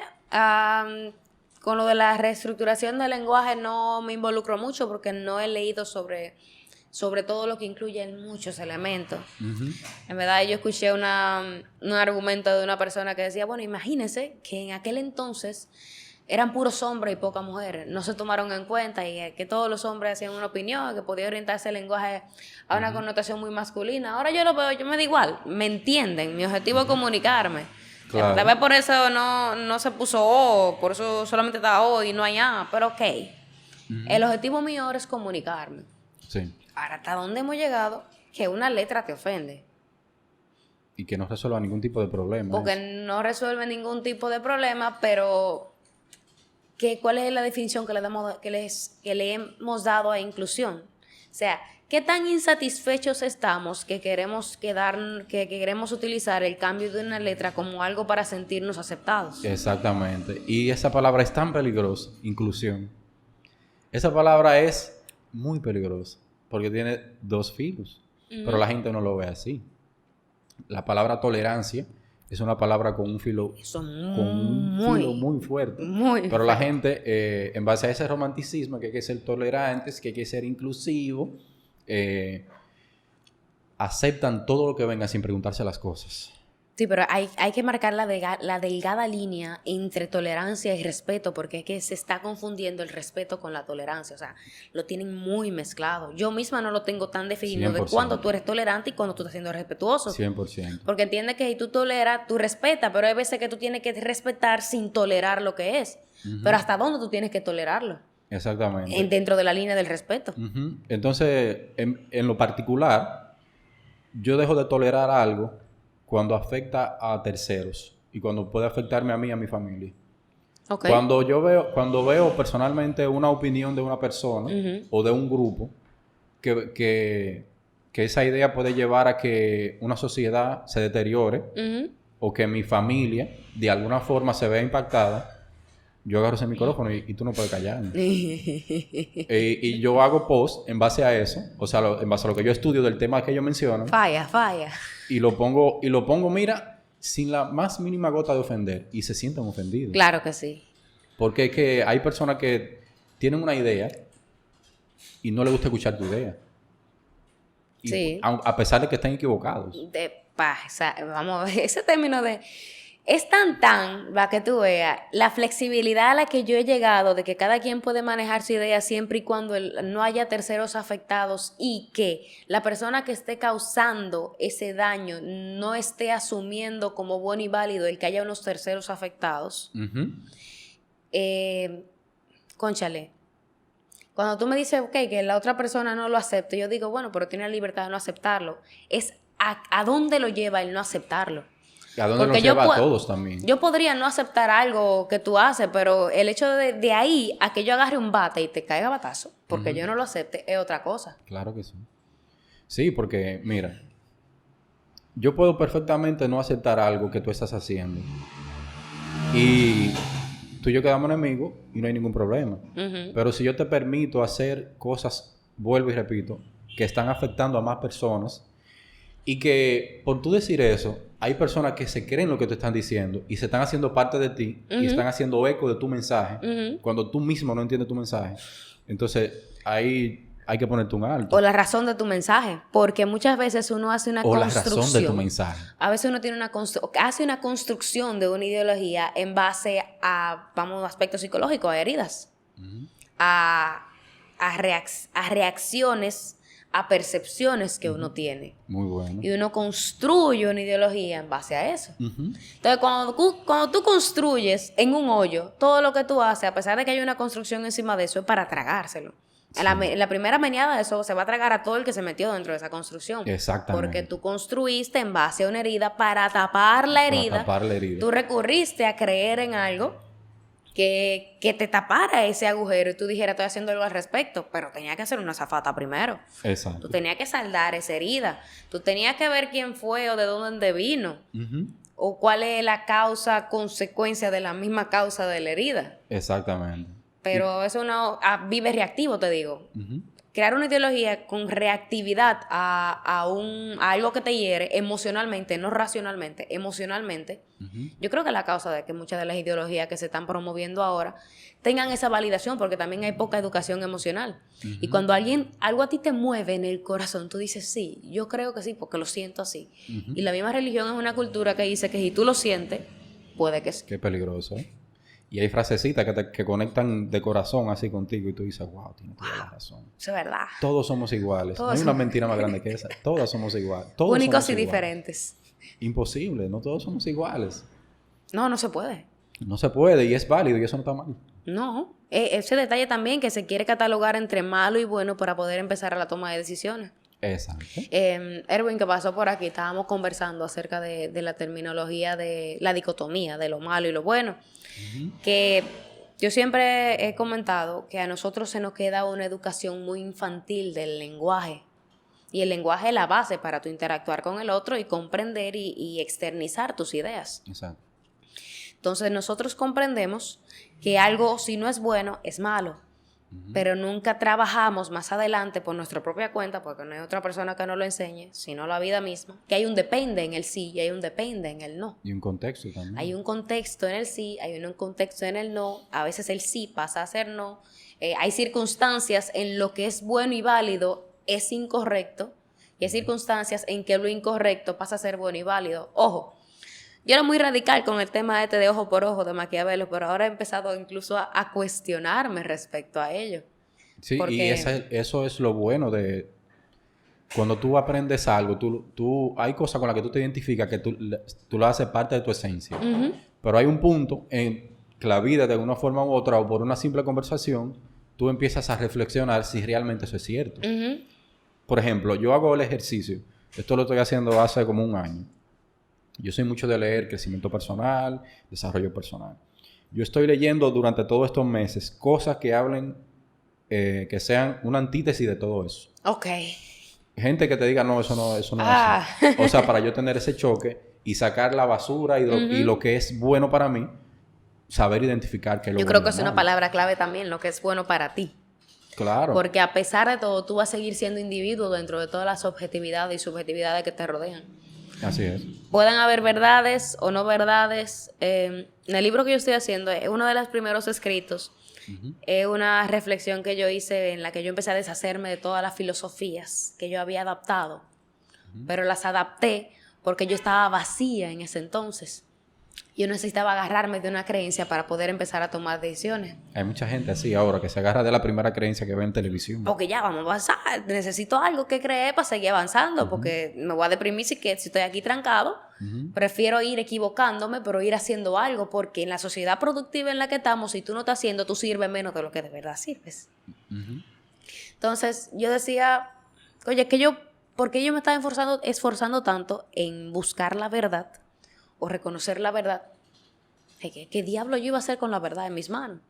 con lo de la reestructuración del lenguaje no me involucro mucho porque no he leído sobre todo lo que incluye muchos elementos. En verdad, yo escuché un argumento de una persona que decía, bueno, imagínense que en aquel entonces eran puros hombres y pocas mujeres. No se tomaron en cuenta y que todos los hombres hacían una opinión, que podía orientarse el lenguaje a una connotación muy masculina. Ahora yo lo veo, yo me da igual, me entienden, mi objetivo es comunicarme. Claro. Tal vez por eso no se puso O, por eso solamente está O y no hay A, pero ok. El objetivo mío ahora es comunicarme. Sí. Ahora, ¿hasta dónde hemos llegado? Que una letra te ofende. Y que no resuelva ningún tipo de problema. Porque no resuelve ningún tipo de problema, pero... ¿Cuál es la definición que le hemos dado a inclusión? O sea, ¿qué tan insatisfechos estamos que queremos utilizar el cambio de una letra como algo para sentirnos aceptados? Exactamente. Y esa palabra es tan peligrosa, inclusión. Esa palabra es muy peligrosa porque tiene dos filos, pero la gente no lo ve así. La palabra tolerancia es una palabra con un filo muy fuerte. Pero la gente, en base a ese romanticismo, que hay que ser tolerantes, que hay que ser inclusivos, aceptan todo lo que venga sin preguntarse las cosas. Sí, pero hay que marcar la delgada línea entre tolerancia y respeto, porque es que se está confundiendo el respeto con la tolerancia. O sea, lo tienen muy mezclado. Yo misma no lo tengo tan definido 100%. De cuándo tú eres tolerante y cuándo tú estás siendo respetuoso. 100%. Porque entiendes que si tú toleras, tú respetas, pero hay veces que tú tienes que respetar sin tolerar lo que es. Pero ¿hasta dónde tú tienes que tolerarlo? Exactamente. Dentro de la línea del respeto. Entonces, en lo particular, yo dejo de tolerar algo cuando afecta a terceros y cuando puede afectarme a mí y a mi familia. Okay. Cuando veo personalmente una opinión de una persona o de un grupo que esa idea puede llevar a que una sociedad se deteriore o que mi familia de alguna forma se vea impactada, yo agarro ese micrófono y tú no puedes callarme. Y yo hago post en base a eso, o sea, en base a lo que yo estudio del tema que ellos mencionan. Falla. Y lo pongo, mira, sin la más mínima gota de ofender. Y se sienten ofendidos. Claro que sí. Porque es que hay personas que tienen una idea y no les gusta escuchar tu idea. Y Sí. a pesar de que estén equivocados. Vamos a ver, ese término de... Es tan, va que tú veas, la flexibilidad a la que yo he llegado de que cada quien puede manejar su idea siempre y cuando no haya terceros afectados y que la persona que esté causando ese daño no esté asumiendo como bueno y válido el que haya unos terceros afectados. Uh-huh. Cónchale, cuando tú me dices, ok, que la otra persona no lo acepte, yo digo, bueno, pero tiene la libertad de no aceptarlo. Es a dónde lo lleva el no aceptarlo. ¿A dónde nos lleva a todos también? Yo podría no aceptar algo que tú haces, pero el hecho de ahí a que yo agarre un bate y te caiga batazo, porque yo no lo acepte, es otra cosa. Claro que sí. Sí, porque, mira, yo puedo perfectamente no aceptar algo que tú estás haciendo. Y tú y yo quedamos enemigos y no hay ningún problema. Uh-huh. Pero si yo te permito hacer cosas, vuelvo y repito, que están afectando a más personas y que por tú decir eso, hay personas que se creen lo que te están diciendo y se están haciendo parte de ti y están haciendo eco de tu mensaje cuando tú mismo no entiendes tu mensaje. Entonces, ahí hay que ponerte un alto. O la razón de tu mensaje, porque muchas veces uno hace una construcción. O la razón de tu mensaje. A veces uno tiene hace una construcción de una ideología en base a, vamos, aspectos psicológicos, a heridas, a reacciones, a percepciones que uno tiene. Muy bueno. Y uno construye una ideología en base a eso. Entonces, cuando tú construyes en un hoyo, todo lo que tú haces, a pesar de que hay una construcción encima de eso, es para tragárselo. Sí. En la primera meneada, eso se va a tragar a todo el que se metió dentro de esa construcción. Exactamente. Porque tú construiste en base a una herida para tapar la herida. Para tapar la herida. Tú recurriste a creer en algo que te tapara ese agujero y tú dijeras, estoy haciendo algo al respecto, pero tenía que hacer una zafata primero. Exacto. Tú tenías que saldar esa herida. Tú tenías que ver quién fue o de dónde vino. O cuál es la causa, consecuencia de la misma causa de la herida. Exactamente. Pero eso uno vive reactivo, te digo. Crear una ideología con reactividad a algo que te hiere emocionalmente, no racionalmente, emocionalmente. Yo creo que es la causa de que muchas de las ideologías que se están promoviendo ahora tengan esa validación, porque también hay poca educación emocional. Y cuando algo a ti te mueve en el corazón, tú dices, sí, yo creo que sí, porque lo siento así. Y la misma religión es una cultura que dice que si tú lo sientes, puede que sí. Qué peligroso, ¿eh? Y hay frasecitas que conectan de corazón así contigo y tú dices, wow, tienes toda la razón. Eso es verdad. Todos somos iguales. No hay una mentira más grande que esa. Todas somos iguales. Únicos y diferentes. Imposible. No todos somos iguales. No se puede. No se puede y es válido y eso no está mal. No. Ese detalle también que se quiere catalogar entre malo y bueno para poder empezar a la toma de decisiones. Exacto. Erwin, que pasó por aquí, estábamos conversando acerca de la terminología de la dicotomía de lo malo y lo bueno. Que yo siempre he comentado que a nosotros se nos queda una educación muy infantil del lenguaje. Y el lenguaje es la base para tú interactuar con el otro y comprender y externizar tus ideas. Exacto. Entonces nosotros comprendemos que algo, si no es bueno, es malo. Pero nunca trabajamos más adelante por nuestra propia cuenta, porque no hay otra persona que nos lo enseñe, sino la vida misma, que hay un depende en el sí y hay un depende en el no. Y un contexto también. Hay un contexto en el sí, hay un contexto en el no. A veces el sí pasa a ser no. Hay circunstancias en lo que es bueno y válido es incorrecto, y hay circunstancias en que lo incorrecto pasa a ser bueno y válido. Ojo, yo era muy radical con el tema de ojo por ojo de Maquiavelo, pero ahora he empezado incluso a cuestionarme respecto a ello. Sí, porque... y eso es lo bueno de cuando tú aprendes algo, hay cosas con las que tú te identificas que tú lo haces parte de tu esencia. Pero hay un punto en que la vida, de una forma u otra, o por una simple conversación, tú empiezas a reflexionar si realmente eso es cierto. Por ejemplo, yo hago el ejercicio. Esto lo estoy haciendo hace como un año. Yo soy mucho de leer crecimiento personal, desarrollo personal. Yo estoy leyendo durante todos estos meses cosas que hablen, que sean una antítesis de todo eso. Ok. Gente que te diga, no, eso no es así. O sea, para yo tener ese choque y sacar la basura y lo que es bueno para mí, saber identificar que lo Yo creo que es una palabra clave también, lo que es bueno para ti. Claro. Porque a pesar de todo, tú vas a seguir siendo individuo dentro de todas las objetividades y subjetividades que te rodean. Así es. Pueden haber verdades o no verdades. En el libro que yo estoy haciendo, es uno de los primeros escritos. Es una reflexión que yo hice en la que yo empecé a deshacerme de todas las filosofías que yo había adaptado. Pero las adapté porque yo estaba vacía en ese entonces. Yo necesitaba agarrarme de una creencia para poder empezar a tomar decisiones. Hay mucha gente así ahora que se agarra de la primera creencia que ve en televisión. Porque ya vamos a avanzar. Necesito algo que creer para seguir avanzando. Porque me voy a deprimir si estoy aquí trancado. Prefiero ir equivocándome, pero ir haciendo algo. Porque en la sociedad productiva en la que estamos, si tú no estás haciendo, tú sirves menos de lo que de verdad sirves. Entonces, yo decía, oye, ¿por qué yo me estaba esforzando tanto en buscar la verdad o reconocer la verdad? ¿Qué diablo yo iba a hacer con la verdad en mis manos?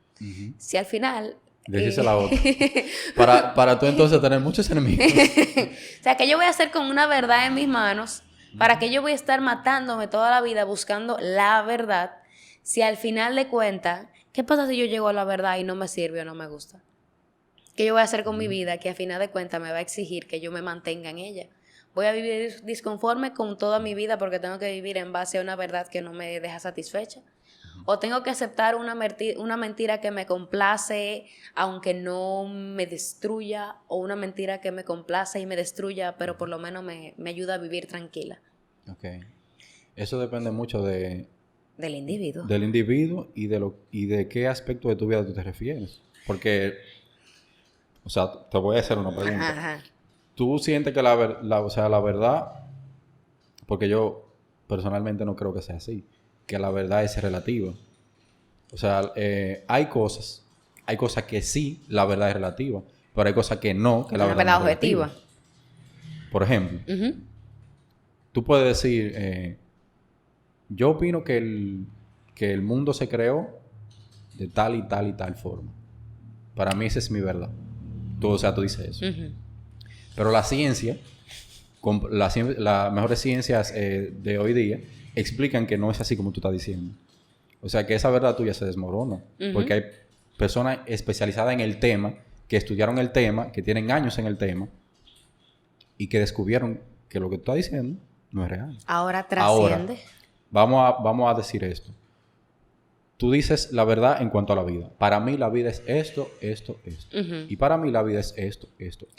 Si al final... Decirse la otra. Para tú entonces tener muchos enemigos. O sea, ¿qué yo voy a hacer con una verdad en mis manos? ¿Para qué yo voy a estar matándome toda la vida buscando la verdad? Si al final de cuentas, ¿qué pasa si yo llego a la verdad y no me sirve o no me gusta? ¿Qué yo voy a hacer con mi vida que al final de cuentas me va a exigir que yo me mantenga en ella? Voy a vivir disconforme con toda mi vida porque tengo que vivir en base a una verdad que no me deja satisfecha. O tengo que aceptar una mentira que me complace aunque no me destruya, o una mentira que me complace y me destruya, pero por lo menos me ayuda a vivir tranquila. Ok. Eso depende mucho del individuo. Del individuo y de qué aspecto de tu vida tú te refieres. Porque, o sea, te voy a hacer una pregunta. Ajá. ¿Tú sientes que la verdad, porque yo personalmente no creo que sea así, que la verdad es relativa? O sea, hay cosas que sí, la verdad es relativa, pero hay cosas que no, que la verdad no es objetiva. relativa. Por ejemplo, tú puedes decir, yo opino que el mundo se creó de tal y tal y tal forma. Para mí esa es mi verdad. Tú dices eso. Pero la ciencia, las mejores ciencias de hoy día, explican que no es así como tú estás diciendo. O sea, que esa verdad tuya se desmorona. Porque hay personas especializadas en el tema, que estudiaron el tema, que tienen años en el tema, y que descubrieron que lo que tú estás diciendo no es real. Ahora trasciende. Vamos a decir esto. Tú dices la verdad en cuanto a la vida. Para mí la vida es esto. Y para mí la vida es esto.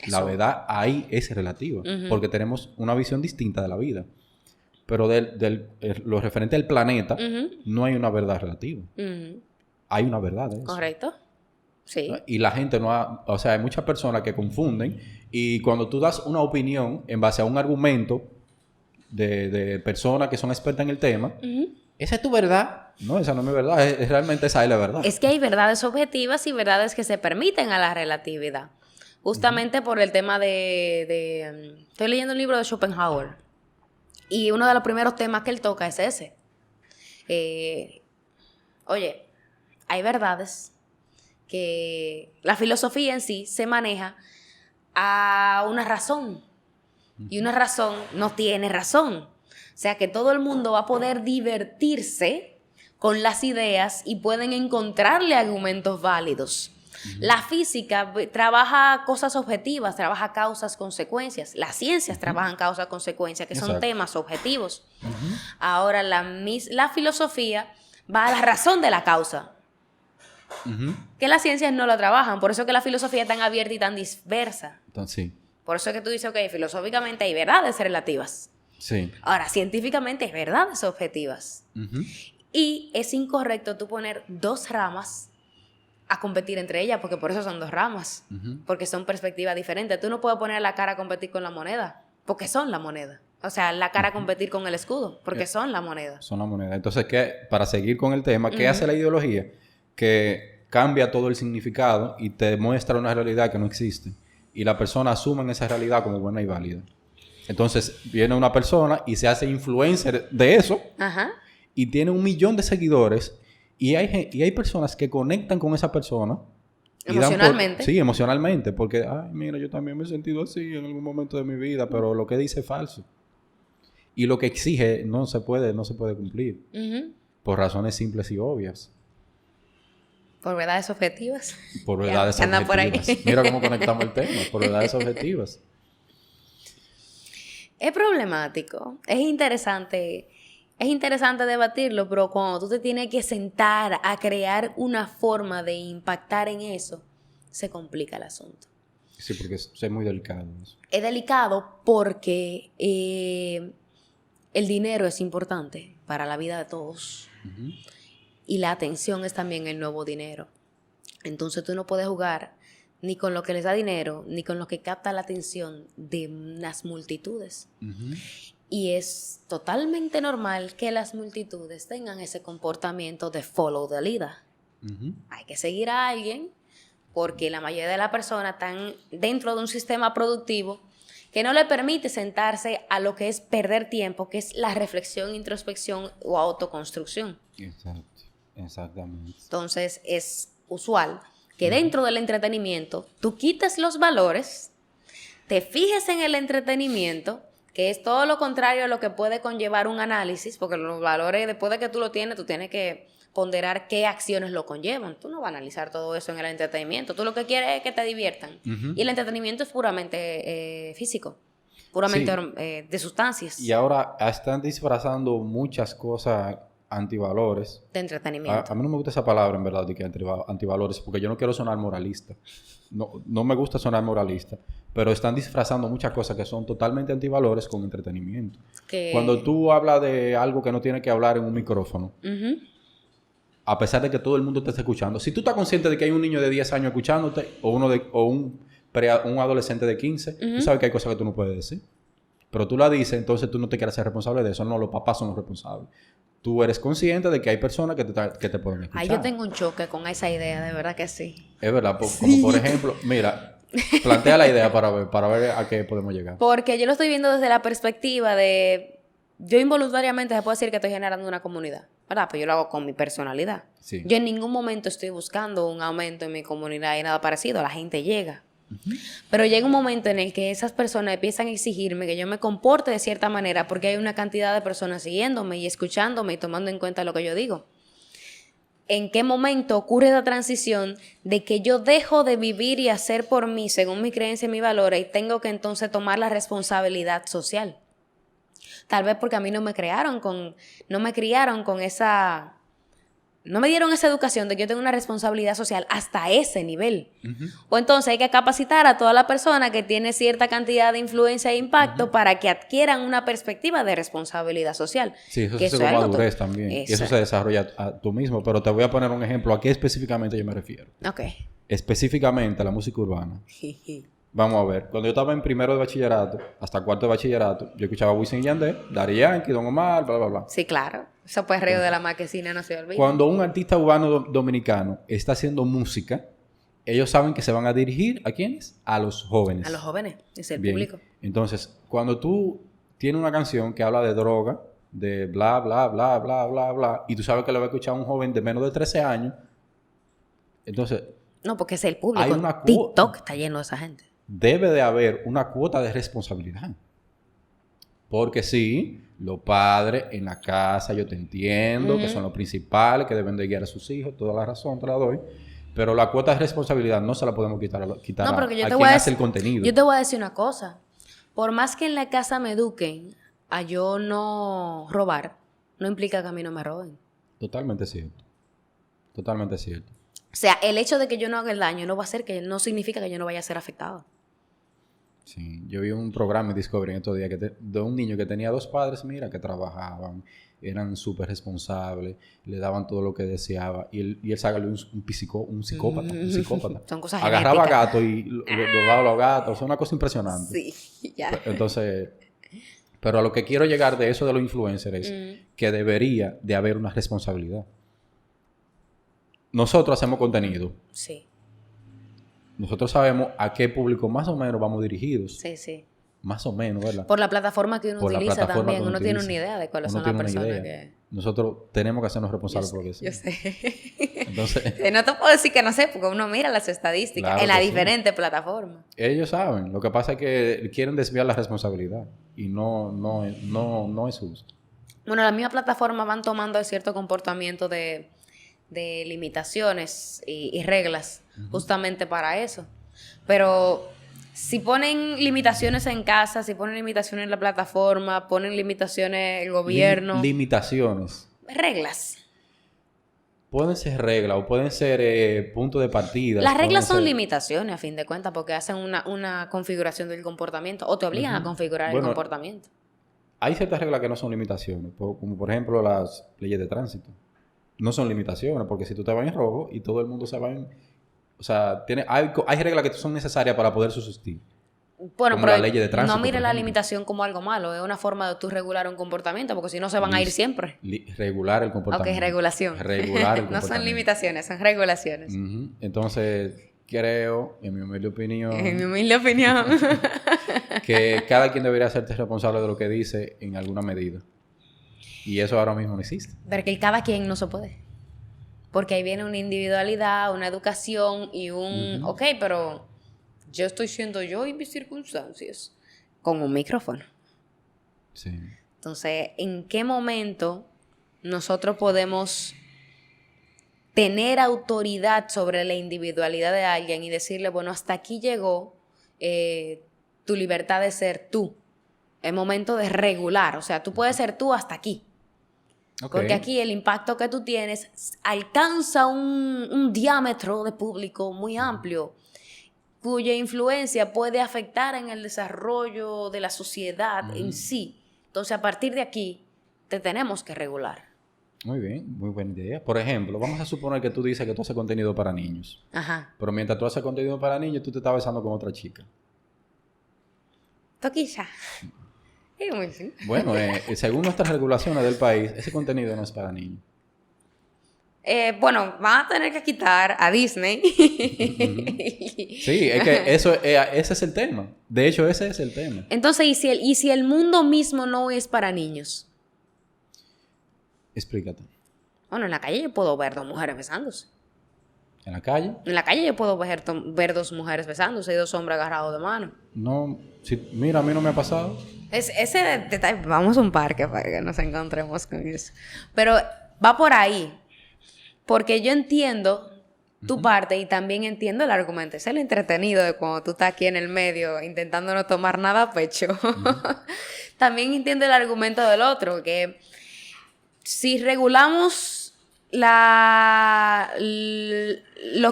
La verdad ahí es relativa. Porque tenemos una visión distinta de la vida. Pero lo referente al planeta, no hay una verdad relativa. Hay una verdad de eso. Correcto. Sí. Y la gente o sea, hay muchas personas que confunden. Y cuando tú das una opinión en base a un argumento de personas que son expertas en el tema, esa es tu verdad. No, esa no es mi verdad. Realmente esa es la verdad. Es que hay verdades objetivas y verdades que se permiten a la relatividad. Justamente por el tema estoy leyendo un libro de Schopenhauer. Y uno de los primeros temas que él toca es ese. Oye, hay verdades que la filosofía en sí se maneja a una razón. Y una razón no tiene razón. O sea que todo el mundo va a poder divertirse con las ideas y pueden encontrarle argumentos válidos. La física trabaja cosas objetivas, trabaja causas, consecuencias. Las ciencias trabajan causas, consecuencias, que son temas objetivos. Ahora, la filosofía va a la razón de la causa. Que las ciencias no la trabajan. Por eso que la filosofía es tan abierta y tan diversa. Entonces, sí. Por eso es que tú dices, ok, filosóficamente hay verdades relativas. Sí. Ahora, científicamente hay verdades objetivas. Y es incorrecto tú poner dos ramas a competir entre ellas, porque por eso son dos ramas. Porque son perspectivas diferentes. Tú no puedes poner la cara a competir con la moneda, porque son la moneda. O sea, la cara a competir con el escudo, porque son la moneda. Son la moneda. Entonces, para seguir con el tema, ¿qué hace la ideología? Que cambia todo el significado y te muestra una realidad que no existe. Y la persona asume esa realidad como buena y válida. Entonces, viene una persona y se hace influencer de eso. Y tiene 1 millón de seguidores. Y hay personas que conectan con esa persona. Emocionalmente. Sí, emocionalmente. Porque, mira, yo también me he sentido así en algún momento de mi vida. Pero lo que dice es falso. Y lo que exige no se puede cumplir. Por razones simples y obvias. Por verdades objetivas. Por verdades objetivas. Por ahí. Mira cómo conectamos el tema. Por verdades objetivas. Es problemático. Es interesante debatirlo, pero cuando tú te tienes que sentar a crear una forma de impactar en eso, se complica el asunto. Sí, porque es muy delicado eso. Es delicado porque el dinero es importante para la vida de todos. Y la atención es también el nuevo dinero. Entonces tú no puedes jugar ni con lo que les da dinero, ni con lo que capta la atención de las multitudes. Y es totalmente normal que las multitudes tengan ese comportamiento de follow the leader. Hay que seguir a alguien porque la mayoría de las personas están dentro de un sistema productivo que no le permite sentarse a lo que es perder tiempo, que es la reflexión, introspección o autoconstrucción. Exactamente. Entonces es usual que dentro del entretenimiento tú quites los valores, te fijes en el entretenimiento, que es todo lo contrario a lo que puede conllevar un análisis, porque los valores, después de que tú lo tienes, tú tienes que ponderar qué acciones lo conllevan. Tú no vas a analizar todo eso en el entretenimiento. Tú lo que quieres es que te diviertan. Y el entretenimiento es puramente físico, puramente de sustancias. Y ahora están disfrazando muchas cosas antivalores. De entretenimiento. A mí no me gusta esa palabra, en verdad, de que antivalores, porque yo no quiero sonar moralista. No me gusta sonar moralista, pero están disfrazando muchas cosas que son totalmente antivalores con entretenimiento. Cuando tú hablas de algo que no tienes que hablar en un micrófono, a pesar de que todo el mundo te está escuchando, si tú estás consciente de que hay un niño de 10 años escuchándote o un adolescente de 15, tú sabes que hay cosas que tú no puedes decir. Pero tú la dices, entonces tú no te quieres ser responsable de eso. No, los papás son los responsables. Tú eres consciente de que hay personas que te pueden escuchar. Yo tengo un choque con esa idea, de verdad que sí. Es verdad, como por ejemplo, mira, plantea la idea para ver a qué podemos llegar. Porque yo lo estoy viendo desde la perspectiva de... Yo involuntariamente se puede decir que estoy generando una comunidad, ¿verdad? Pues yo lo hago con mi personalidad. Sí. Yo en ningún momento estoy buscando un aumento en mi comunidad y nada parecido. La gente llega. Pero llega un momento en el que esas personas empiezan a exigirme que yo me comporte de cierta manera porque hay una cantidad de personas siguiéndome y escuchándome y tomando en cuenta lo que yo digo. ¿En qué momento ocurre esa transición de que yo dejo de vivir y hacer por mí según mi creencia y mi valores y tengo que entonces tomar la responsabilidad social? Tal vez porque a mí no me criaron con esa... No me dieron esa educación de que yo tengo una responsabilidad social hasta ese nivel. O entonces hay que capacitar a toda la persona que tiene cierta cantidad de influencia e impacto para que adquieran una perspectiva de responsabilidad social. Sí, eso es como madurez también. Y eso se desarrolla tú mismo. Pero te voy a poner un ejemplo. ¿A qué específicamente yo me refiero? Ok. Específicamente a la música urbana. Vamos a ver. Cuando yo estaba en primero de bachillerato, hasta cuarto de bachillerato, yo escuchaba Wisin y Yandel, Daddy Yankee, Don Omar, bla, bla, bla. Sí, claro. Eso pues río de la marquesina no se olvida. Cuando un artista urbano dominicano está haciendo música, ellos saben que se van a dirigir ¿a quiénes? A los jóvenes. A los jóvenes, es el Bien. público. Entonces, cuando tú tienes una canción que habla de droga, de bla, bla, bla, bla, bla, bla, y tú sabes que lo va a escuchar un joven de menos de 13 años, entonces... No, porque es el público. Hay una TikTok está lleno de esa gente. Debe de haber una cuota de responsabilidad. Porque sí, los padres en la casa, yo te entiendo, que son los principales, que deben de guiar a sus hijos, toda la razón te la doy. Pero la cuota de responsabilidad no se la podemos quitar a quien hace el contenido. Yo te voy a decir una cosa. Por más que en la casa me eduquen a yo no robar, no implica que a mí no me roben. Totalmente cierto. Totalmente cierto. O sea, el hecho de que yo no haga el daño no significa que yo no vaya a ser afectado. Sí, yo vi un programa en Discovery en estos días de un niño que tenía 2 padres, mira, que trabajaban, eran súper responsables, le daban todo lo que deseaba, y él sacó un psicópata. Son cosas agarraba genéticas. gatos y lo daba a los gatos, o sea, una cosa impresionante. Sí, ya. Entonces, pero a lo que quiero llegar de eso de los influencers es que debería de haber una responsabilidad. Nosotros hacemos contenido. Sí. Nosotros sabemos a qué público más o menos vamos dirigidos. Sí, sí. Más o menos, ¿verdad? Por la plataforma que uno utiliza también. Uno tiene utiliza. una idea de cuáles son las personas que... Nosotros tenemos que hacernos responsables por eso. Yo sé. Entonces, No te puedo decir que no sé, porque uno mira las estadísticas claro en las que sí. diferentes plataformas. Ellos saben. Lo que pasa es que quieren desviar la responsabilidad. Y no es justo. Bueno, las mismas plataformas van tomando cierto comportamiento de limitaciones y reglas justamente para eso. Pero si ponen limitaciones en casa, si ponen limitaciones en la plataforma, ponen limitaciones el gobierno, Limitaciones. reglas. Pueden ser reglas o pueden ser puntos de partida. Las reglas son limitaciones a fin de cuentas porque hacen una configuración del comportamiento o te obligan a configurar el comportamiento. Hay ciertas reglas que no son limitaciones, como por ejemplo las leyes de tránsito. No son limitaciones, porque si tú te vas en rojo y todo el mundo se va en... O sea, hay reglas que son necesarias para poder subsistir. Bueno, como pero la ley de tránsito, no mire por la ejemplo. limitación como algo malo, es una forma de tú regular un comportamiento, porque si no se van a ir siempre. Regular el comportamiento. Ok, regulación. Regular el No comportamiento. son limitaciones, son regulaciones. Entonces, creo, en mi humilde opinión, En mi humilde opinión. que cada quien debería hacerte responsable de lo que dice en alguna medida. Y eso ahora mismo no existe. Porque cada quien no se puede. Porque ahí viene una individualidad, una educación y un... Ok, pero yo estoy siendo yo y mis circunstancias. Con un micrófono. Sí. Entonces, ¿en qué momento nosotros podemos tener autoridad sobre la individualidad de alguien y decirle, bueno, hasta aquí llegó tu libertad de ser tú? Es momento de regular. O sea, tú puedes ser tú hasta aquí. Okay. Porque aquí el impacto que tú tienes alcanza un diámetro de público muy amplio, cuya influencia puede afectar en el desarrollo de la sociedad en sí. Entonces, a partir de aquí, te tenemos que regular. Muy bien, muy buena idea. Por ejemplo, vamos a suponer que tú dices que tú haces contenido para niños. Ajá. Pero mientras tú haces contenido para niños, tú te estás besando con otra chica. Toquilla. Bueno, según nuestras regulaciones del país, ese contenido no es para niños. Bueno, van a tener que quitar a Disney. Sí, es que ese es el tema. De hecho, ese es el tema. Entonces, ¿y si el mundo mismo no es para niños? Explícate. Bueno, en la calle yo puedo ver dos mujeres besándose. ¿En la calle? En la calle yo puedo ver dos mujeres besándose y dos hombres agarrados de mano. No, mira, a mí no me ha pasado. Ese detalle, vamos a un parque para que nos encontremos con eso. Pero va por ahí. Porque yo entiendo tu parte y también entiendo el argumento. Es el entretenido de cuando tú estás aquí en el medio intentando no tomar nada a pecho. También entiendo el argumento del otro, que si regulamos lo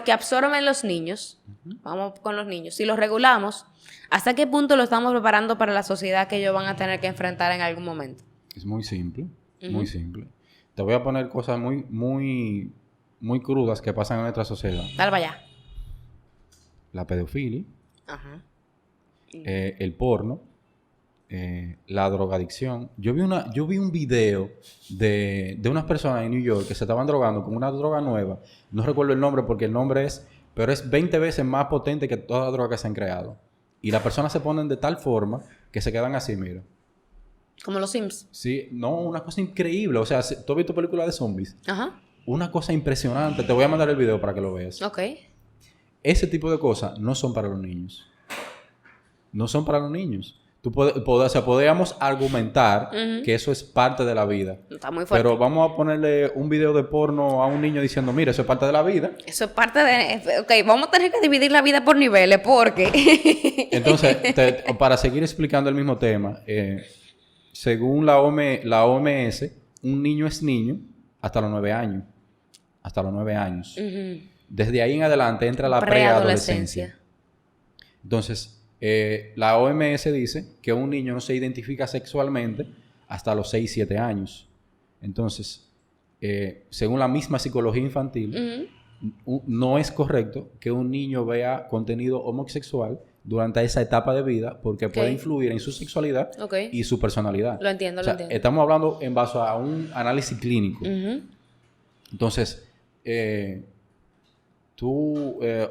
que absorben los niños, vamos con los niños, si los regulamos, ¿hasta qué punto lo estamos preparando para la sociedad que ellos van a tener que enfrentar en algún momento? Es muy simple, muy simple. Te voy a poner cosas muy crudas que pasan en nuestra sociedad. Dale para allá. La pedofilia, Ajá. el porno, la drogadicción. Yo vi un video de unas personas en New York que se estaban drogando con una droga nueva. No recuerdo el nombre porque el nombre pero es 20 veces más potente que todas las drogas que se han creado. Y las personas se ponen de tal forma que se quedan así, mira. Como los Sims. Sí, no, una cosa increíble. O sea, ¿tú has visto películas de zombies? Ajá. Una cosa impresionante. Te voy a mandar el video para que lo veas. Ok. Ese tipo de cosas no son para los niños. No son para los niños. O sea, podríamos argumentar que eso es parte de la vida. Está muy fuerte. Pero vamos a ponerle un video de porno a un niño diciendo, mira, eso es parte de la vida. Eso es parte de... Ok, vamos a tener que dividir la vida por niveles porque... Entonces, para seguir explicando el mismo tema, según la OMS, un niño es niño hasta los 9 años. Hasta los 9 años. Desde ahí en adelante entra la preadolescencia. Entonces, la OMS dice que un niño no se identifica sexualmente hasta los 6, 7 años. Entonces, según la misma psicología infantil, no es correcto que un niño vea contenido homosexual durante esa etapa de vida porque puede influir en su sexualidad y su personalidad. Lo entiendo, lo entiendo. Estamos hablando en base a un análisis clínico. Entonces,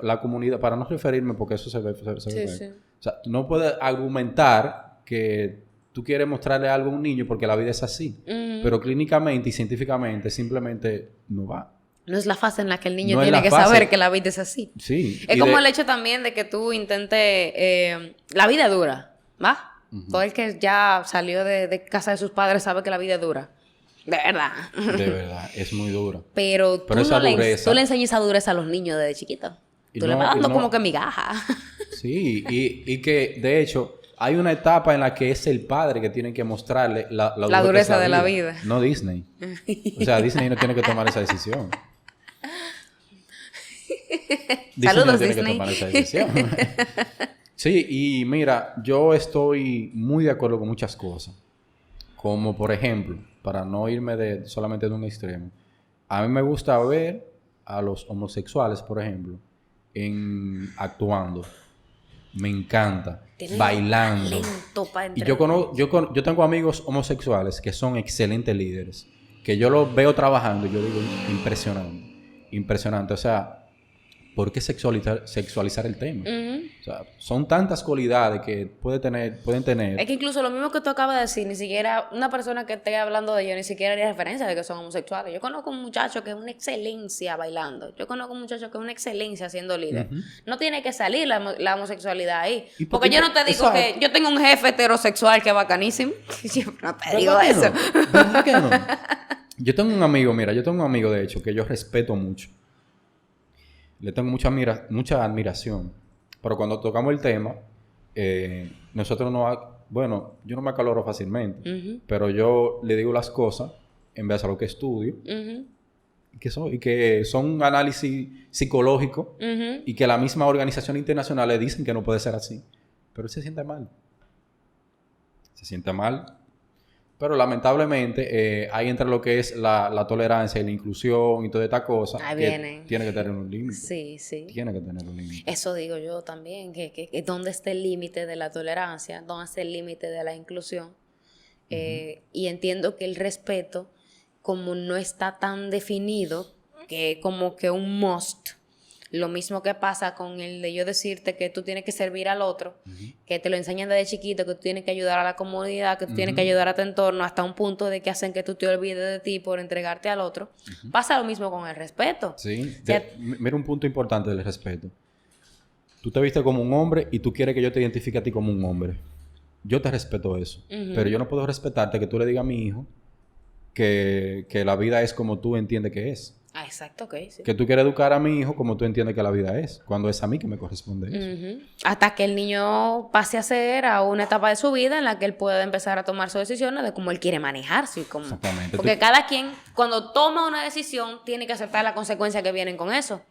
la comunidad, para no referirme porque eso se ve. Sí. O sea, tú no puedes argumentar que tú quieres mostrarle algo a un niño porque la vida es así. Pero clínicamente y científicamente simplemente no va. No es la fase en la que el niño No es tiene la que fase. saber que la vida es así. Sí. Es y como el hecho también de que tú intentes... la vida es dura, ¿va? Todo el que ya salió de casa de sus padres sabe que la vida es dura. De verdad. De verdad, es muy dura. Pero tú esa dureza... tú le enseñas esa dureza a los niños desde chiquitos. Tú le vas dando como que migaja. Sí, y que de hecho hay una etapa en la que es el padre que tiene que mostrarle la dureza de la vida. No Disney. O sea, Disney no tiene que tomar esa decisión. Saludos, no tiene Disney. que tomar esa decisión. Sí, y mira, yo estoy muy de acuerdo con muchas cosas. Como por ejemplo, para no irme solamente de un extremo, a mí me gusta ver a los homosexuales, por ejemplo, actuando. Me encanta. Bailando. Y yo tengo amigos homosexuales que son excelentes líderes. Que yo los veo trabajando y yo digo, impresionante. Impresionante. O sea, ¿por qué sexualizar el tema? O sea, son tantas cualidades que pueden tener. Es que incluso lo mismo que tú acabas de decir, ni siquiera una persona que esté hablando de ellos, ni siquiera haría referencia de que son homosexuales. Yo conozco un muchacho que es una excelencia bailando. Yo conozco un muchacho que es una excelencia siendo líder. No tiene que salir la homosexualidad ahí. Porque yo no te digo que yo tengo un jefe heterosexual que es bacanísimo. Yo no te digo eso. ¿Verdad que no? Yo tengo un amigo, de hecho, que yo respeto mucho. Le tengo mucha admiración. Pero cuando tocamos el tema, nosotros bueno, yo no me acaloro fácilmente, pero yo le digo las cosas en base a lo que estudio, y que son un análisis psicológico, y que la misma organización internacional le dicen que no puede ser así. Pero él se siente mal. Se siente mal. Pero lamentablemente, ahí entra lo que es la tolerancia y la inclusión y toda esta cosa. Ahí viene. Tiene que tener un límite. Sí, sí. Tiene que tener un límite. Eso digo yo también, que dónde está el límite de la tolerancia, dónde está el límite de la inclusión. Y entiendo que el respeto, como no está tan definido, que como que un must. Lo mismo que pasa con el de yo decirte que tú tienes que servir al otro, que te lo enseñan desde chiquito, que tú tienes que ayudar a la comunidad, que tú tienes que ayudar a tu entorno, hasta un punto de que hacen que tú te olvides de ti por entregarte al otro. Pasa lo mismo con el respeto. Sí. Mira un punto importante del respeto. Tú te viste como un hombre y tú quieres que yo te identifique a ti como un hombre. Yo te respeto eso. Pero yo no puedo respetarte que tú le digas a mi hijo que la vida es como tú entiendes que es. Ah, exacto, ok. Sí. Que tú quieres educar a mi hijo como tú entiendes que la vida es, cuando es a mí que me corresponde eso. Hasta que el niño pase a ser a una etapa de su vida en la que él pueda empezar a tomar sus decisiones de cómo él quiere manejarse. Exactamente. Porque cada quien, cuando toma una decisión, tiene que aceptar las consecuencias que vienen con eso.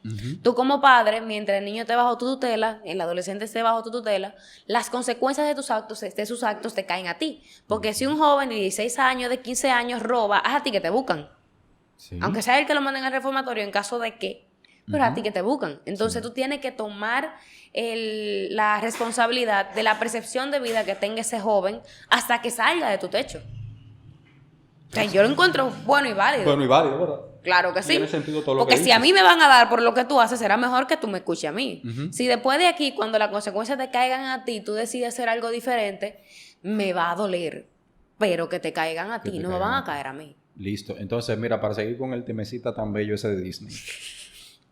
Tú como padre, mientras el niño esté bajo tu tutela, el adolescente esté bajo tu tutela, las consecuencias de sus actos te caen a ti. Porque si un joven de 16 años, de 15 años roba, es a ti que te buscan. Sí. Aunque sea el que lo manden al reformatorio en caso de que, pero a ti que te buscan. Entonces tú tienes que tomar la responsabilidad de la percepción de vida que tenga ese joven hasta que salga de tu techo. O sea, yo lo encuentro bueno y válido. Bueno y válido, ¿verdad? Claro que sí. Tiene sentido todo lo porque que si dices. a mí me van a dar por lo que tú haces, será mejor que tú me escuches a mí. Si después de aquí, cuando las consecuencias te caigan a ti, tú decides hacer algo diferente, me va a doler. Pero que te caigan a ti, no me van a caer a mí. Listo. Entonces, mira, para seguir con el temecita tan bello ese de Disney.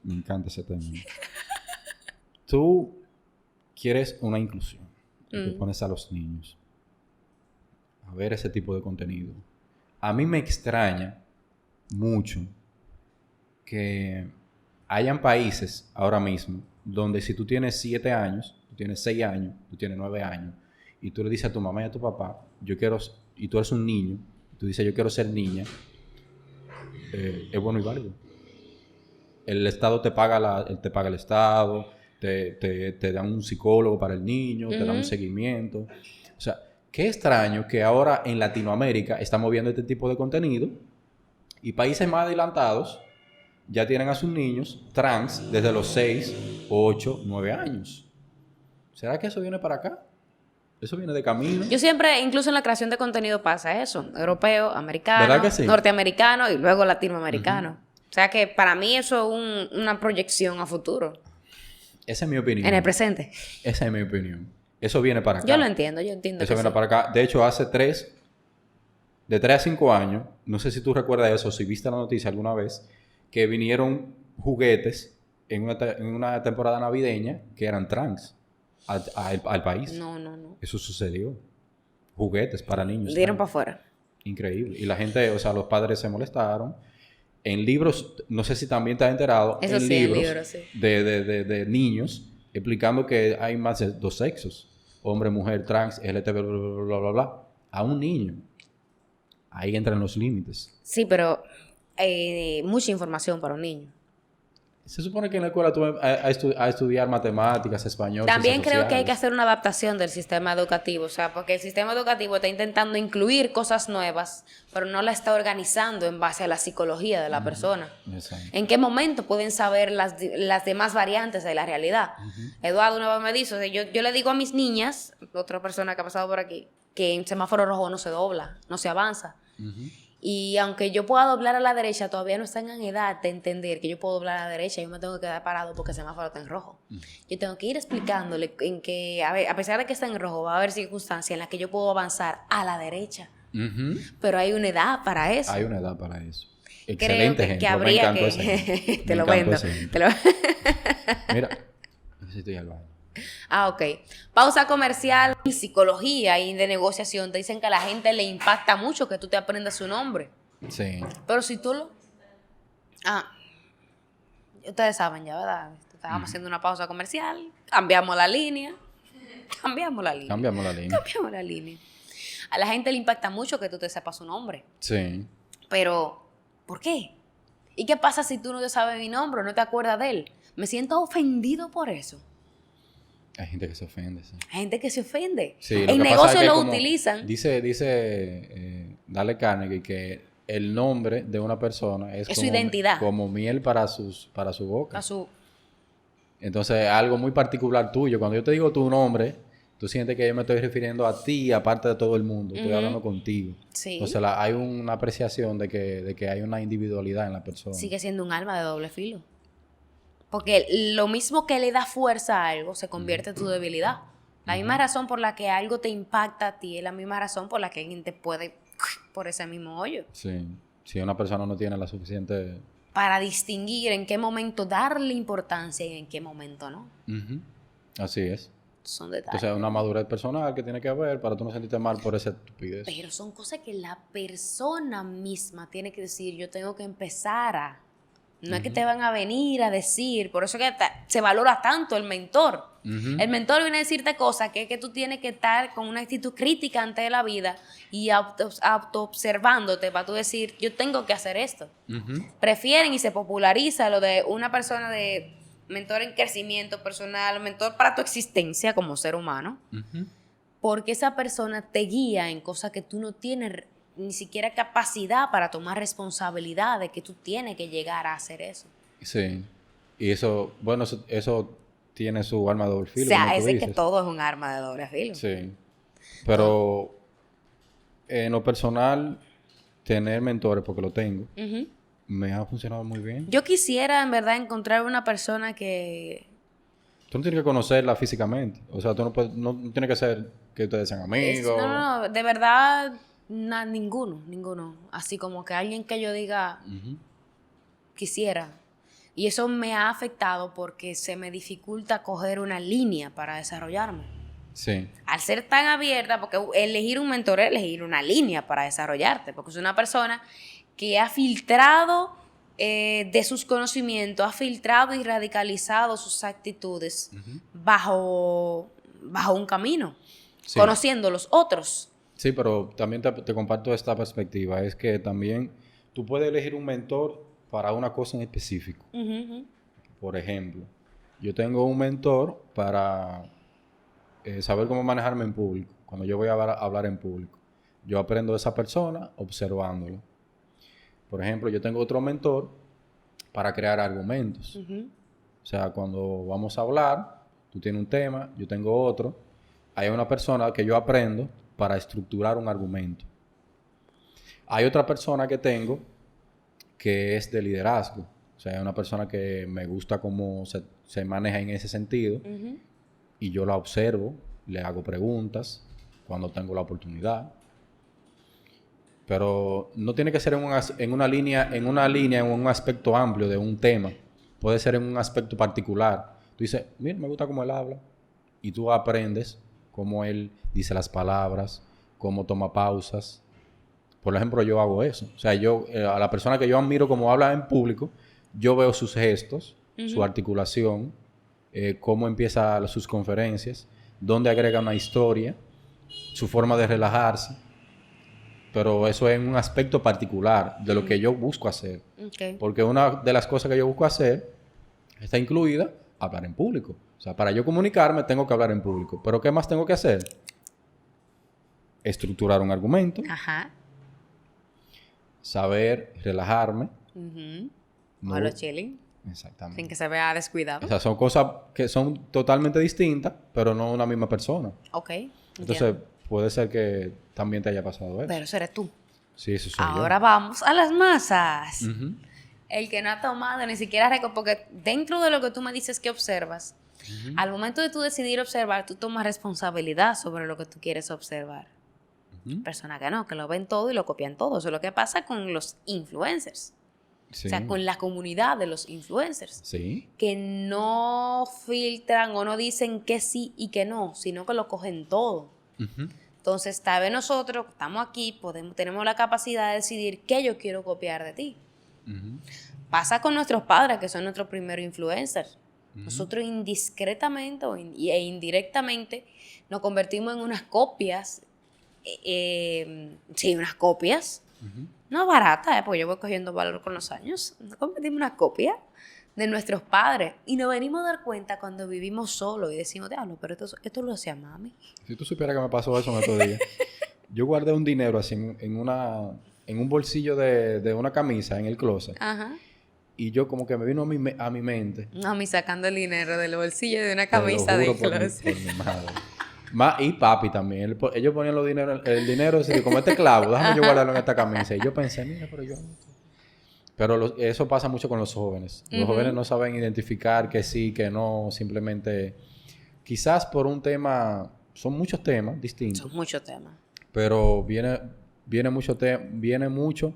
Me encanta ese tema. Tú quieres una inclusión. Y tú pones a los niños a ver ese tipo de contenido. A mí me extraña mucho que hayan países ahora mismo donde si tú tienes 7 años, tú tienes 6 años, tú tienes 9 años, y tú le dices a tu mamá y a tu papá, y tú eres un niño, tú dices, yo quiero ser niña, es bueno y válido. El Estado te paga el Estado, te dan un psicólogo para el niño, te dan un seguimiento. O sea, qué extraño que ahora en Latinoamérica estamos viendo este tipo de contenido y países más adelantados ya tienen a sus niños trans desde los 6, 8, 9 años. ¿Será que eso viene para acá? ¿Eso viene de camino? Yo siempre, incluso en la creación de contenido pasa eso. Europeo, americano, ¿verdad que sí? Norteamericano y luego latinoamericano. O sea que para mí eso es una proyección a futuro. Esa es mi opinión. En el presente. Esa es mi opinión. Eso viene para acá. Yo lo entiendo, Eso viene para acá. De hecho, de 3 a 5 años, no sé si tú recuerdas eso, si viste la noticia alguna vez, que vinieron juguetes en una temporada navideña que eran trans al país. No. Eso sucedió. Juguetes para niños. Dieron para afuera. Increíble. Y la gente, o sea, los padres se molestaron. En libros, no sé si también te has enterado, Eso en sí, libros en libros, sí. de niños explicando que hay más de 2 sexos. Hombre, mujer, trans, LGTB, bla, bla, bla. A un niño. Ahí entran los límites. Sí, pero mucha información para un niño. Se supone que en la escuela tú vas a estudiar matemáticas, español, También ciencias creo que hay que sociales. hacer una adaptación del sistema educativo, o sea, porque el sistema educativo está intentando incluir cosas nuevas, pero no la está organizando en base a la psicología de la persona. Exacto. ¿En qué momento pueden saber las demás variantes de la realidad? Eduardo una vez me dijo, o sea, yo le digo a mis niñas, otra persona que ha pasado por aquí, que en semáforo rojo no se dobla, no se avanza. Y aunque yo pueda doblar a la derecha, todavía no están en edad de entender que yo puedo doblar a la derecha y yo me tengo que quedar parado porque el semáforo está en rojo. Yo tengo que ir explicándole en que, a pesar de que está en rojo, va a haber circunstancias en las que yo puedo avanzar a la derecha. Pero hay una edad para eso. Hay una edad para eso. Creo Excelente ejemplo. que habría Me encantó ese ejemplo. Te Me lo encantó vendo. ese ejemplo. Te lo... Mira, necesito ir al baño. Ok. Pausa comercial. En psicología y de negociación te dicen que a la gente le impacta mucho que tú te aprendas su nombre. Sí. Pero si tú lo... Ustedes saben ya, ¿verdad? Estábamos haciendo una pausa comercial. Cambiamos la línea. Cambiamos la línea. A la gente le impacta mucho que tú te sepas su nombre. Sí. Pero, ¿por qué? ¿Y qué pasa si tú no te sabes mi nombre o no te acuerdas de él? Me siento ofendido por eso. Hay gente que se ofende, sí. Hay gente que se ofende. Sí, en negocios lo utilizan. Dice Dale Carnegie que el nombre de una persona es su como, identidad. Como miel para su boca. A su... Entonces, algo muy particular tuyo. Cuando yo te digo tu nombre, tú sientes que yo me estoy refiriendo a ti, aparte de todo el mundo. Estoy hablando contigo. Sí. Entonces, hay una apreciación de que hay una individualidad en la persona. Sigue siendo un arma de doble filo. Porque lo mismo que le da fuerza a algo se convierte en tu debilidad. La misma razón por la que algo te impacta a ti es la misma razón por la que alguien te puede por ese mismo hoyo. Sí. Si una persona no tiene la suficiente... Para distinguir en qué momento darle importancia y en qué momento no. Así es. Son detalles. Entonces, una madurez personal que tiene que haber para tú no sentirte mal por esa estupidez. Pero son cosas que la persona misma tiene que decir, yo tengo que empezar a... No es que te van a venir a decir, por eso es que se valora tanto el mentor. El mentor viene a decirte cosas que tú tienes que estar con una actitud crítica ante la vida y auto-observándote para tú decir, yo tengo que hacer esto. Prefieren y se populariza lo de una persona de mentor en crecimiento personal, mentor para tu existencia como ser humano, porque esa persona te guía en cosas que tú no tienes ni siquiera capacidad para tomar responsabilidad de que tú tienes que llegar a hacer eso. Sí. Y eso, bueno, eso tiene su arma de doble filo. O sea, es que todo es un arma de doble filo. Sí. Pero en lo personal, tener mentores, porque lo tengo, me ha funcionado muy bien. Yo quisiera, en verdad, encontrar una persona que... Tú no tienes que conocerla físicamente. O sea, tú no tienes que ser que ustedes sean amigos. No, de verdad... ninguno. Así como que alguien que yo diga quisiera. Y eso me ha afectado porque se me dificulta coger una línea para desarrollarme. Sí. Al ser tan abierta, porque elegir un mentor es elegir una línea para desarrollarte, porque es una persona que ha filtrado de sus conocimientos, ha filtrado y radicalizado sus actitudes bajo un camino, conociendo los otros. Sí, pero también te comparto esta perspectiva. Es que también tú puedes elegir un mentor para una cosa en específico. Por ejemplo, yo tengo un mentor para saber cómo manejarme en público. Cuando yo voy a hablar en público, yo aprendo de esa persona observándolo. Por ejemplo, yo tengo otro mentor para crear argumentos. O sea, cuando vamos a hablar, tú tienes un tema, yo tengo otro. Hay una persona que yo aprendo para estructurar un argumento. Hay otra persona que tengo que es de liderazgo. O sea, hay una persona que me gusta cómo se maneja en ese sentido y yo la observo, le hago preguntas cuando tengo la oportunidad. Pero no tiene que ser en una línea, en un aspecto amplio de un tema. Puede ser en un aspecto particular. Tú dices, mira, me gusta cómo él habla. Y tú aprendes cómo él dice las palabras, cómo toma pausas. Por ejemplo, yo hago eso. O sea, yo, a la persona que yo admiro como habla en público, yo veo sus gestos, su articulación, cómo empieza sus conferencias, dónde agrega una historia, su forma de relajarse. Pero eso es en un aspecto particular de lo que yo busco hacer. Okay. Porque una de las cosas que yo busco hacer está incluida hablar en público. O sea, para yo comunicarme tengo que hablar en público. ¿Pero qué más tengo que hacer? Estructurar un argumento. Ajá. Saber relajarme. O lo chilling. Exactamente. Sin que se vea descuidado. O sea, son cosas que son totalmente distintas, pero no una misma persona. Ok. Entonces, puede ser que también te haya pasado eso. Pero eso eres tú. Sí, eso soy yo. Ahora vamos a las masas. El que no ha tomado ni siquiera porque dentro de lo que tú me dices que observas, al momento de tú decidir observar, tú tomas responsabilidad sobre lo que tú quieres observar. Personas que no, que lo ven todo y lo copian todo. Eso es lo que pasa con los influencers. Sí. O sea, con la comunidad de los influencers. Sí. Que no filtran o no dicen que sí y que no, sino que lo cogen todo. Entonces, tal vez nosotros estamos aquí, tenemos la capacidad de decidir qué yo quiero copiar de ti. Pasa con nuestros padres, que son nuestros primeros influencers. Nosotros indiscretamente e indirectamente nos convertimos en unas copias. Sí, unas copias. No baratas, porque yo voy cogiendo valor con los años. Nos convertimos en una copia de nuestros padres. Y nos venimos a dar cuenta cuando vivimos solos y decimos, diablo, pero esto lo hacía mami. Si tú supieras que me pasó eso en estos días. Yo guardé un dinero así en un bolsillo de una camisa en el closet. Ajá. Y yo como que me vino a mi mente. Mami sacando el dinero del bolsillo de una camisa de closet. Por mi madre. Y papi también. Ellos ponían el dinero así como este clavo. Déjame yo guardarlo en esta camisa. Y yo pensé, mira, pero yo... Pero eso pasa mucho con los jóvenes. Los jóvenes no saben identificar que sí, que no. Simplemente... Quizás por un tema... Son muchos temas distintos. Son muchos temas. Pero viene mucho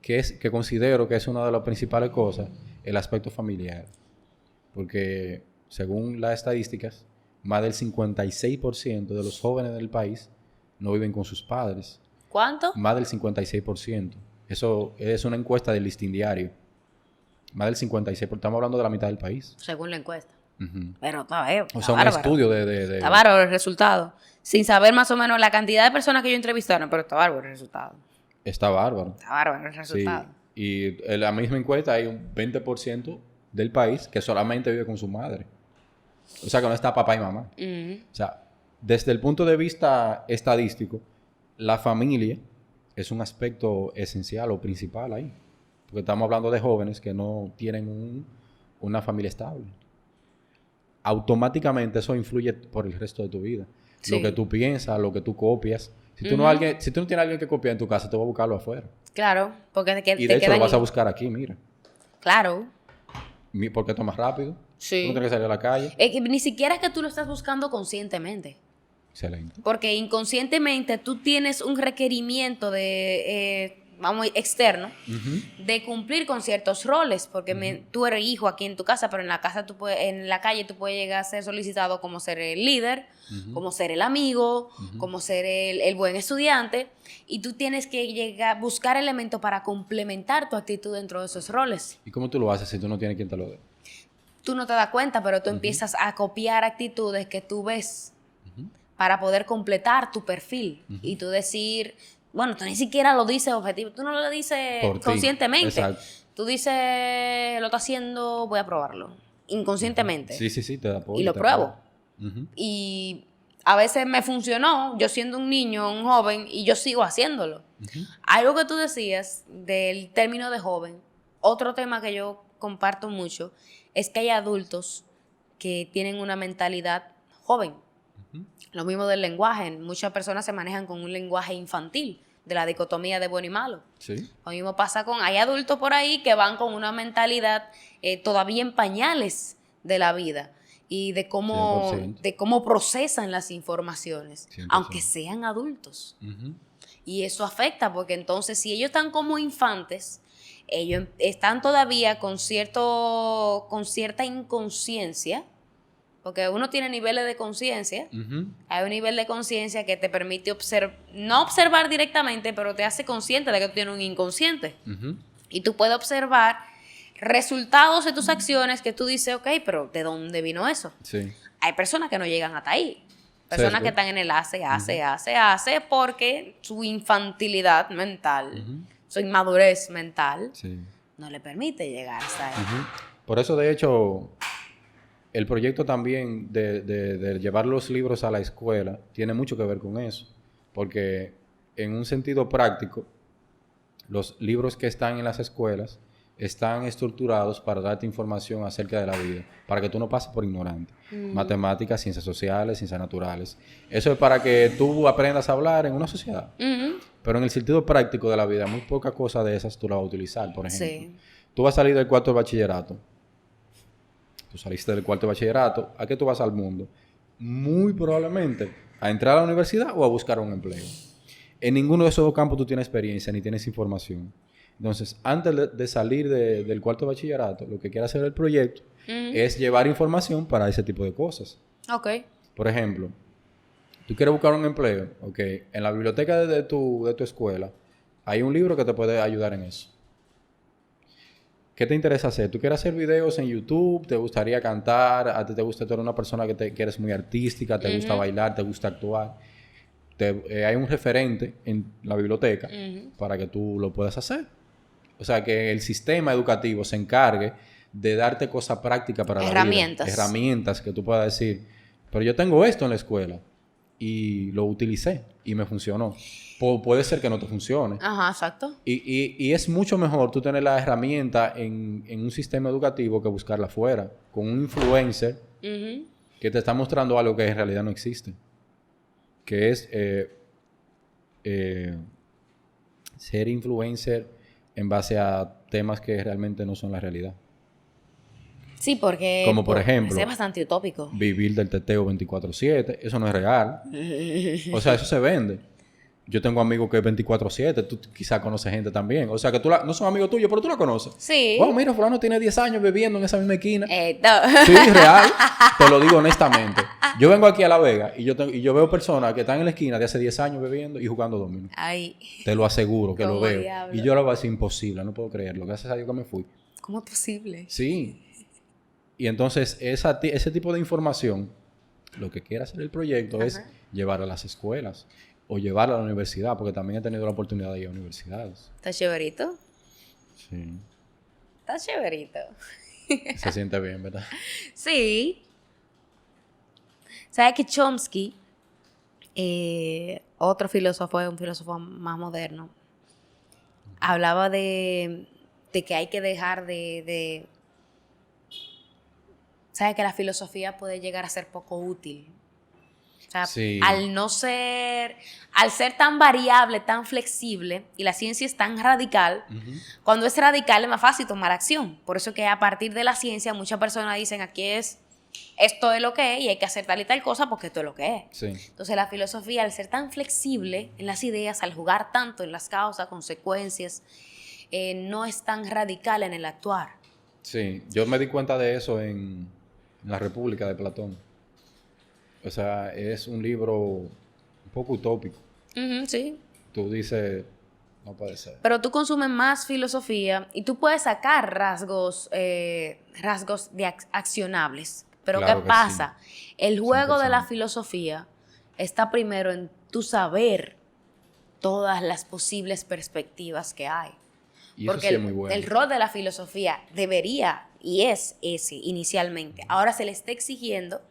que considero que es una de las principales cosas, el aspecto familiar. Porque según las estadísticas, más del 56% de los jóvenes del país no viven con sus padres. ¿Cuánto? Más del 56%. Eso es una encuesta del Listín Diario. Más del 56%. Estamos hablando de la mitad del país. Según la encuesta. Pero está bien. O sea, un estudio de... Está bárbaro el resultado. Sin saber más o menos la cantidad de personas que yo entrevistaron, pero está bárbaro el resultado. Está bárbaro. Está bárbaro el resultado. Sí. Y en la misma encuesta hay un 20% del país que solamente vive con su madre. O sea, que no está papá y mamá. O sea, desde el punto de vista estadístico, la familia es un aspecto esencial o principal ahí. Porque estamos hablando de jóvenes que no tienen una familia estable. Automáticamente eso influye por el resto de tu vida. Sí. Lo que tú piensas, lo que tú copias. Si tú no tienes a alguien que copia en tu casa, te vas a buscarlo afuera. Claro, porque y de hecho lo vas a buscar aquí, mira. Claro. Porque esto es más rápido. Sí. Tú no tienes que salir a la calle. Ni siquiera es que tú lo estás buscando conscientemente. Excelente. Porque inconscientemente tú tienes un requerimiento externo, de cumplir con ciertos roles, porque tú eres hijo aquí en tu casa, pero en la calle tú puedes llegar a ser solicitado como ser el líder, como ser el amigo, como ser el buen estudiante, y tú tienes que llegar a buscar elementos para complementar tu actitud dentro de esos roles. ¿Y cómo tú lo haces si tú no tienes quien te lo dé? Tú no te das cuenta, pero tú empiezas a copiar actitudes que tú ves para poder completar tu perfil y tú decir... Bueno, tú ni siquiera lo dices objetivo, tú no lo dices conscientemente. Exacto. Tú dices, lo está haciendo, voy a probarlo. Inconscientemente. Sí, te da apoyo. Y lo pruebo. Y a veces me funcionó, yo siendo un niño, un joven, y yo sigo haciéndolo. Algo que tú decías del término de joven, otro tema que yo comparto mucho, es que hay adultos que tienen una mentalidad joven. Lo mismo del lenguaje. Muchas personas se manejan con un lenguaje infantil, de la dicotomía de bueno y malo. Sí. Lo mismo pasa hay adultos por ahí que van con una mentalidad todavía en pañales de la vida y de cómo procesan las informaciones, 100%. Aunque sean adultos. Y eso afecta porque entonces si ellos están como infantes, ellos están todavía con cierta inconsciencia, porque uno tiene niveles de conciencia. Hay un nivel de conciencia que te permite no observar directamente, pero te hace consciente de que tú tienes un inconsciente. Y tú puedes observar resultados de tus acciones que tú dices, ok, pero ¿de dónde vino eso? Sí. Hay personas que no llegan hasta ahí. Personas Cierto. que están en el hace, porque su infantilidad mental, su inmadurez mental, no le permite llegar hasta ahí. Por eso, de hecho, el proyecto también de llevar los libros a la escuela tiene mucho que ver con eso. Porque en un sentido práctico, los libros que están en las escuelas están estructurados para darte información acerca de la vida, para que tú no pases por ignorante. Matemáticas, ciencias sociales, ciencias naturales. Eso es para que tú aprendas a hablar en una sociedad. Pero en el sentido práctico de la vida, muy pocas cosas de esas tú las vas a utilizar. Por ejemplo, tú vas a salir del cuarto de bachillerato. Tú saliste del cuarto de bachillerato. ¿A qué tú vas al mundo? Muy probablemente a entrar a la universidad o a buscar un empleo. En ninguno de esos dos campos tú tienes experiencia ni tienes información. Entonces, antes de salir del cuarto de bachillerato, lo que quiere hacer el proyecto es llevar información para ese tipo de cosas. Ok. Por ejemplo, tú quieres buscar un empleo, ok, en la biblioteca de tu escuela hay un libro que te puede ayudar en eso. ¿Qué te interesa hacer? ¿Tú quieres hacer videos en YouTube? ¿Te gustaría cantar? ¿A ti te gusta? Tú eres una persona que eres muy artística, te gusta bailar, te gusta actuar. Hay un referente en la biblioteca para que tú lo puedas hacer. O sea, que el sistema educativo se encargue de darte cosas prácticas para la vida. Herramientas que tú puedas decir, pero yo tengo esto en la escuela y lo utilicé y me funcionó. Puede ser que no te funcione. Ajá, exacto. Y es mucho mejor tú tener la herramienta en un sistema educativo que buscarla afuera, con un influencer que te está mostrando algo que en realidad no existe. Que es ser influencer en base a temas que realmente no son la realidad. Sí, porque... Como por ejemplo... Es bastante utópico. Vivir del teteo 24/7. Eso no es real. O sea, eso se vende. Yo tengo amigos que es 24/7. Tú quizás conoces gente también. O sea, que no son amigos tuyos, pero tú la conoces. Sí. Wow, mira, fulano tiene 10 años bebiendo en esa misma esquina. No. Sí, real. Te lo digo honestamente. Yo vengo aquí a La Vega y yo veo personas que están en la esquina de hace 10 años bebiendo y jugando dominó. Ay. Te lo aseguro que lo veo. Diablo. Y yo lo voy a decir imposible. No puedo creerlo. Gracias a Dios que me fui. ¿Cómo es posible? Sí. Y entonces ese tipo de información, lo que quiere hacer el proyecto es llevar a las escuelas o llevarla a la universidad, porque también he tenido la oportunidad de ir a universidades. ¿Está chéverito? Sí. Está chéverito. Se siente bien, ¿verdad? Sí. ¿Sabes que Chomsky, otro filósofo, un filósofo más moderno, hablaba de que hay que dejar de ¿sabes? Que la filosofía puede llegar a ser poco útil. O sea, al ser tan variable, tan flexible, y la ciencia es tan radical, cuando es radical es más fácil tomar acción. Por eso que a partir de la ciencia muchas personas dicen, esto es lo que es y hay que hacer tal y tal cosa porque esto es lo que es. Sí. Entonces la filosofía, al ser tan flexible en las ideas, al jugar tanto en las causas, consecuencias, no es tan radical en el actuar. Sí, yo me di cuenta de eso en La República de Platón. O sea, es un libro un poco utópico. Sí. Tú dices, no puede ser. Pero tú consumes más filosofía y tú puedes sacar rasgos accionables. Pero Claro ¿qué pasa? Sí. El juego 100%. de la filosofía está primero en tu saber todas las posibles perspectivas que hay. Y porque eso sí es muy bueno. El rol de la filosofía debería y es ese inicialmente. Ahora se le está exigiendo,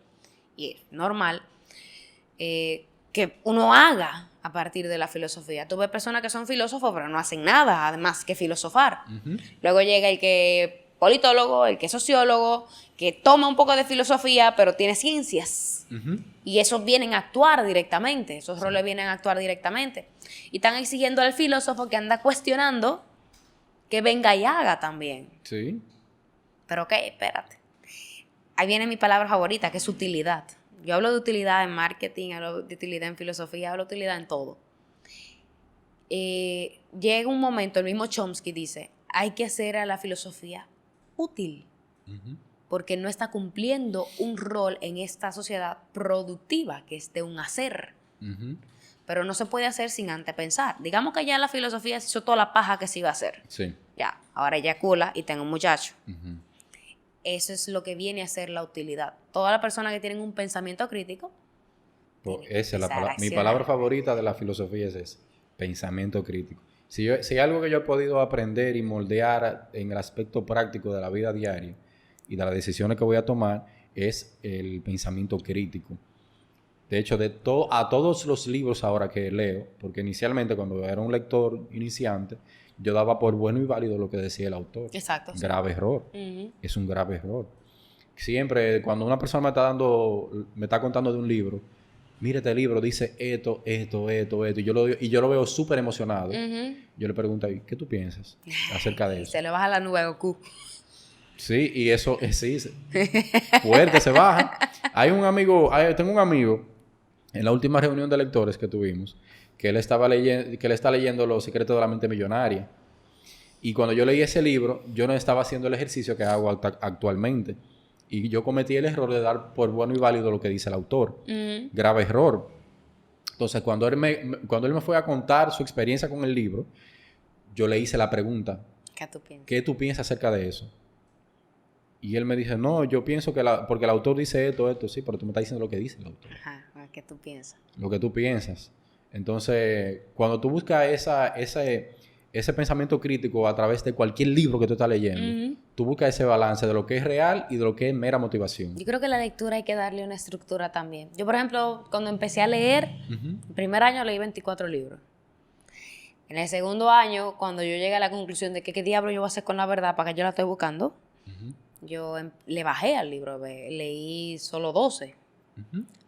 y es normal, que uno haga a partir de la filosofía. Tú ves personas que son filósofos pero no hacen nada además que filosofar. Luego llega el que politólogo, el que es sociólogo, que toma un poco de filosofía pero tiene ciencias. Y esos vienen a actuar directamente, esos roles vienen a actuar directamente. Y están exigiendo al filósofo que anda cuestionando que venga y haga también. Sí. Pero ok, espérate. Ahí viene mi palabra favorita, que es utilidad. Yo hablo de utilidad en marketing, hablo de utilidad en filosofía, hablo de utilidad en todo. llega un momento, el mismo Chomsky dice, hay que hacer a la filosofía útil, porque no está cumpliendo un rol en esta sociedad productiva, que es de un hacer. Pero no se puede hacer sin antes pensar. Digamos que ya la filosofía hizo toda la paja que se iba a hacer. Sí. Ya, ahora eyacula y tengo un muchacho. Eso es lo que viene a ser la utilidad. Todas las personas que tienen un pensamiento crítico. Pues esa es mi palabra favorita de la filosofía es esa, pensamiento crítico. Si hay algo que yo he podido aprender y moldear en el aspecto práctico de la vida diaria y de las decisiones que voy a tomar, es el pensamiento crítico. De hecho, a todos los libros ahora que leo, porque inicialmente cuando era un lector iniciante, yo daba por bueno y válido lo que decía el autor. Exacto. Grave error. Es un grave error. Siempre, cuando una persona me está contando de un libro, mire este libro, dice esto, y yo lo veo súper emocionado. Yo le pregunto, ¿qué tú piensas acerca de eso? Se le baja la nube a Goku. Sí, y eso, sí, fuerte se baja. Tengo un amigo, en la última reunión de lectores que tuvimos, que él está leyendo Los secretos de la mente millonaria. Y cuando yo leí ese libro, yo no estaba haciendo el ejercicio que hago actualmente. Y yo cometí el error de dar por bueno y válido lo que dice el autor. Grave error. Entonces, cuando él me fue a contar su experiencia con el libro, yo le hice la pregunta, ¿qué tú piensas acerca de eso? Y él me dice, no, yo pienso que porque el autor dice esto, sí, pero tú me estás diciendo lo que dice el autor. Ajá, ¿qué tú piensas? Lo que tú piensas. Entonces, cuando tú buscas ese pensamiento crítico a través de cualquier libro que tú estás leyendo, tú buscas ese balance de lo que es real y de lo que es mera motivación. Yo creo que la lectura hay que darle una estructura también. Yo, por ejemplo, cuando empecé a leer, el primer año leí 24 libros. En el segundo año, cuando yo llegué a la conclusión de que qué diablo yo voy a hacer con la verdad para que yo la estoy buscando, yo le bajé al libro, leí solo 12.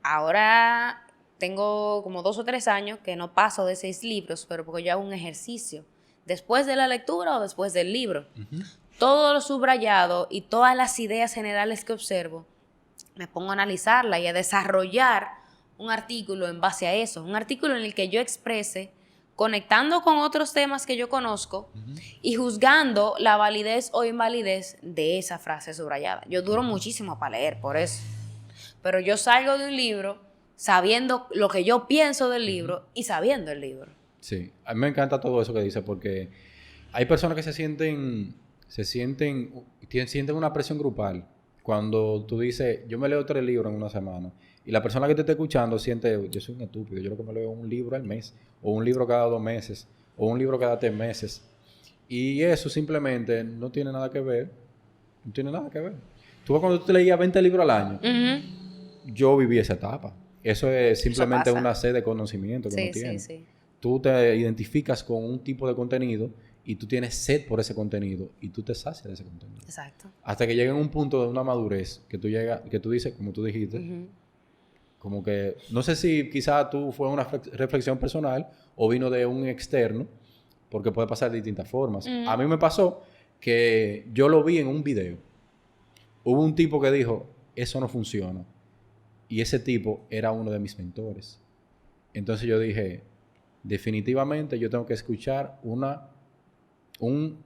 Ahora tengo como 2 o 3 años que no paso de 6 libros, pero porque yo hago un ejercicio. Después de la lectura o después del libro. Todo lo subrayado y todas las ideas generales que observo, me pongo a analizarla y a desarrollar un artículo en base a eso. Un artículo en el que yo exprese, conectando con otros temas que yo conozco y juzgando la validez o invalidez de esa frase subrayada. Yo duro muchísimo para leer, por eso. Pero yo salgo de un libro sabiendo lo que yo pienso del libro y sabiendo el libro. Sí, a mí me encanta todo eso que dice porque hay personas que sienten una presión grupal cuando tú dices, yo me leo 3 libros en una semana y la persona que te está escuchando siente, yo soy un estúpido, yo lo que me leo un libro al mes o un libro cada 2 meses o un libro cada 3 meses y eso simplemente no tiene nada que ver. Tú cuando tú te leías 20 libros al año, yo viví esa etapa. Eso es simplemente una sed de conocimiento que uno tiene. Sí. Tú te identificas con un tipo de contenido y tú tienes sed por ese contenido y tú te sacias de ese contenido. Exacto. Hasta que llega un punto de una madurez que tú dices, como tú dijiste, como que, no sé si quizá tú fue una reflexión personal o vino de un externo, porque puede pasar de distintas formas. A mí me pasó que yo lo vi en un video. Hubo un tipo que dijo, eso no funciona. Y ese tipo era uno de mis mentores. Entonces yo dije, definitivamente yo tengo que escuchar un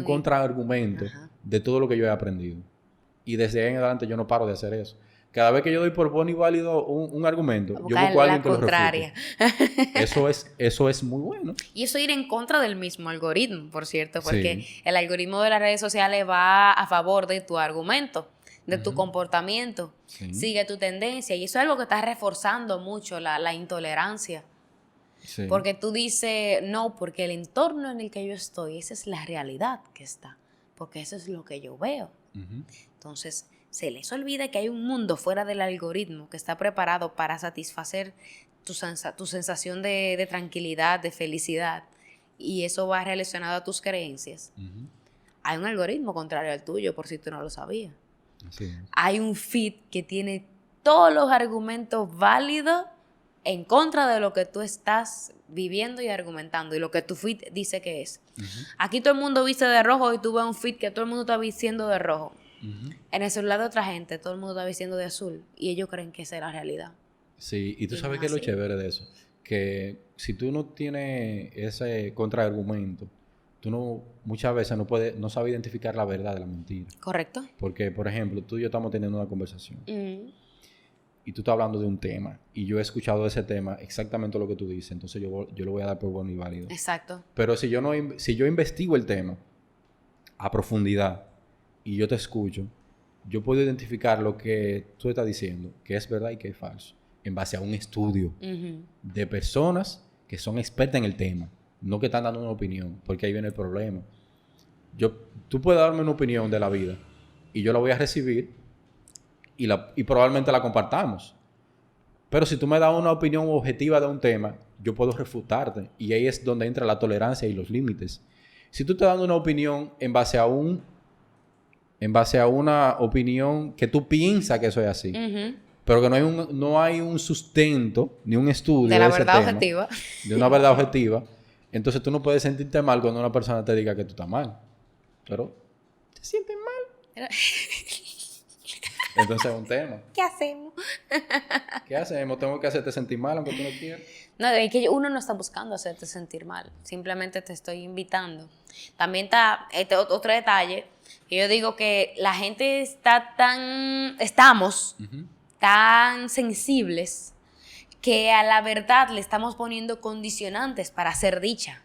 contraargumento de todo lo que yo he aprendido. Y desde ahí en adelante yo no paro de hacer eso. Cada vez que yo doy por bueno y válido un argumento, yo busco a alguien que lo refute. Eso es muy bueno. Y eso ir en contra del mismo algoritmo, por cierto, porque el algoritmo de las redes sociales va a favor de tu argumento, de tu comportamiento, sigue tu tendencia. Y eso es algo que está reforzando mucho la intolerancia. Sí. Porque tú dices, no, porque el entorno en el que yo estoy, esa es la realidad que está, porque eso es lo que yo veo. Entonces, se les olvida que hay un mundo fuera del algoritmo que está preparado para satisfacer tu sensación de tranquilidad, de felicidad, y eso va relacionado a tus creencias. Hay un algoritmo contrario al tuyo, por si tú no lo sabías. Sí. Hay un feed que tiene todos los argumentos válidos en contra de lo que tú estás viviendo y argumentando y lo que tu feed dice que es. Aquí todo el mundo viste de rojo y tú ves un feed que todo el mundo está vistiendo de rojo. En el celular de otra gente todo el mundo está vistiendo de azul y ellos creen que esa es la realidad. Sí, y tú sabes qué es lo chévere de eso, que si tú no tienes ese contraargumento, tú no, muchas veces no sabes identificar la verdad de la mentira. Correcto. Porque, por ejemplo, tú y yo estamos teniendo una conversación y tú estás hablando de un tema y yo he escuchado de ese tema exactamente lo que tú dices, entonces yo lo voy a dar por bueno y válido. Exacto. Pero si yo investigo el tema a profundidad y yo te escucho, yo puedo identificar lo que tú estás diciendo, que es verdad y que es falso, en base a un estudio de personas que son expertas en el tema, no que están dando una opinión, porque ahí viene el problema. Tú puedes darme una opinión de la vida y yo la voy a recibir y probablemente la compartamos. Pero si tú me das una opinión objetiva de un tema, yo puedo refutarte. Y ahí es donde entra la tolerancia y los límites. Si tú estás dando una opinión en base a una opinión que tú piensas que eso es así, pero que no hay un sustento ni un estudio de la ese verdad tema, objetiva. de una verdad objetiva, entonces tú no puedes sentirte mal cuando una persona te diga que tú estás mal. Pero te sientes mal. Entonces es un tema. ¿Qué hacemos? ¿Qué hacemos? Tengo que hacerte sentir mal aunque tú no quieras. No, es que uno no está buscando hacerte sentir mal. Simplemente te estoy invitando. También está otro detalle. Que yo digo que la gente estamos tan sensibles que a la verdad le estamos poniendo condicionantes para ser dicha.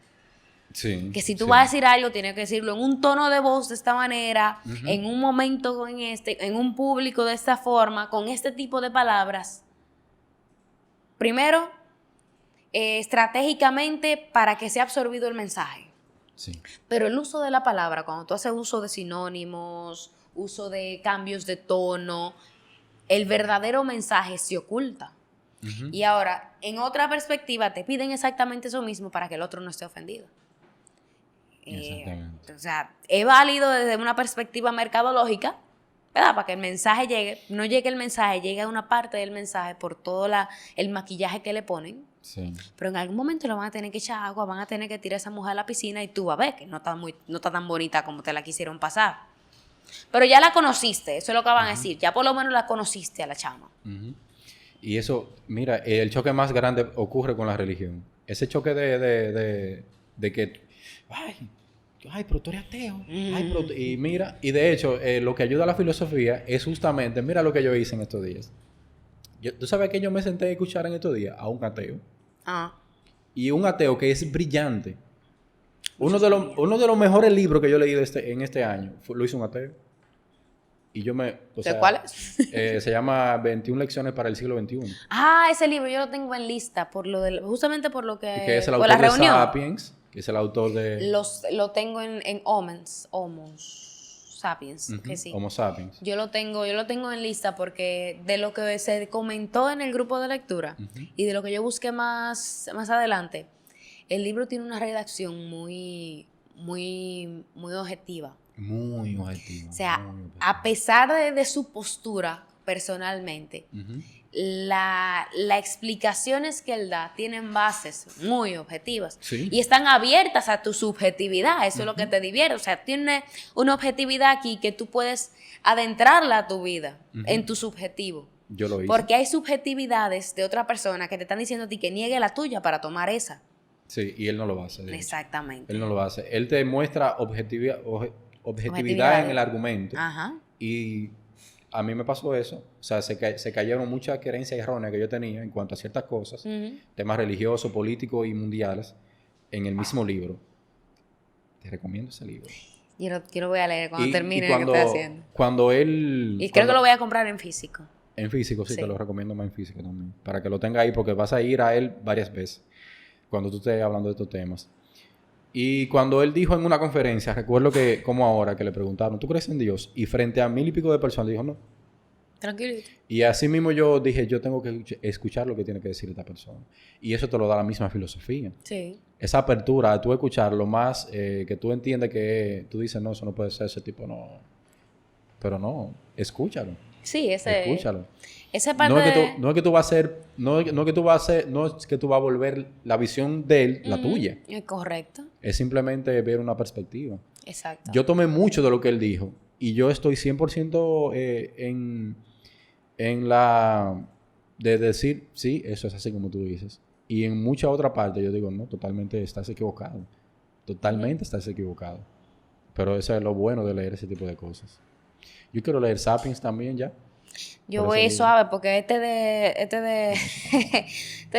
Sí, que si tú vas a decir algo, tienes que decirlo en un tono de voz de esta manera, en un momento en un público de esta forma, con este tipo de palabras. Primero, estratégicamente para que sea absorbido el mensaje. Sí. Pero el uso de la palabra, cuando tú haces uso de sinónimos, uso de cambios de tono, el verdadero mensaje se oculta. Y ahora, en otra perspectiva, te piden exactamente eso mismo para que el otro no esté ofendido. Exactamente. O sea, es válido desde una perspectiva mercadológica, ¿verdad? Para que el mensaje llegue, no llegue el mensaje, llegue a una parte del mensaje por todo el maquillaje que le ponen. Sí. Pero en algún momento le van a tener que echar agua, van a tener que tirar a esa mujer a la piscina y tú vas a ver que no está tan bonita como te la quisieron pasar. Pero ya la conociste, eso es lo que van a decir. Ya por lo menos la conociste a la chama. Y eso, mira, el choque más grande ocurre con la religión. Ese choque de que, ay, pero tú eres ateo. Ay, pero y mira, y de hecho, lo que ayuda a la filosofía es justamente, mira lo que yo hice en estos días. ¿Tú sabes que yo me senté a escuchar en estos días a un ateo? Y un ateo que es brillante. Uno de los mejores libros que yo he leído en este año lo hizo un ateo. Y yo ¿Cuál es? Se llama 21 lecciones para el siglo XXI. Ese libro yo lo tengo en lista justamente por lo que... Y que es el por autor la de reunión. Sapiens, que es el autor de... Lo tengo en Homo Sapiens, que sí. Homo Sapiens. Yo lo tengo en lista porque de lo que se comentó en el grupo de lectura y de lo que yo busqué más adelante, el libro tiene una redacción muy, muy, muy objetiva. Muy objetivo. O sea, a pesar de su postura personalmente, las explicaciones que él da tienen bases muy objetivas y están abiertas a tu subjetividad. Eso es lo que te divierte. O sea, tiene una objetividad aquí que tú puedes adentrarla a tu vida en tu subjetivo. Yo lo hice. Porque hay subjetividades de otra persona que te están diciendo a ti que niegue la tuya para tomar esa. Sí, y él no lo hace. Exactamente. Él no lo hace. Él te muestra objetividad en el argumento. Y a mí me pasó eso. O sea, se cayeron muchas creencias erróneas que yo tenía en cuanto a ciertas cosas, temas religiosos, políticos y mundiales, en el mismo libro. Te recomiendo ese libro. Yo lo voy a leer cuando termine lo que estoy haciendo. Creo que lo voy a comprar en físico. En físico, sí, te lo recomiendo más en físico también. Para que lo tengas ahí, porque vas a ir a él varias veces cuando tú estés hablando de estos temas. Y cuando él dijo en una conferencia, recuerdo que, como ahora, que le preguntaron, ¿tú crees en Dios? Y frente a 1000 y pico de personas, dijo, no. Tranquilito. Y así mismo yo dije, yo tengo que escuchar lo que tiene que decir esta persona. Y eso te lo da la misma filosofía. Sí. Esa apertura a tú escuchar lo más que tú entiendes que tú dices, no, eso no puede ser, ese tipo no. Pero no, escúchalo. Sí, escúchalo. Esa parte no es que tú vas a volver la visión de él la tuya. Correcto. Es simplemente ver una perspectiva. Exacto. Yo tomé mucho de lo que él dijo y yo estoy 100% en la de decir, sí, eso es así como tú dices. Y en mucha otra parte yo digo, no, totalmente estás equivocado. Totalmente estás equivocado. Pero eso es lo bueno de leer ese tipo de cosas. Yo quiero leer Sapiens también ya. Yo Por ese voy libro. suave porque este de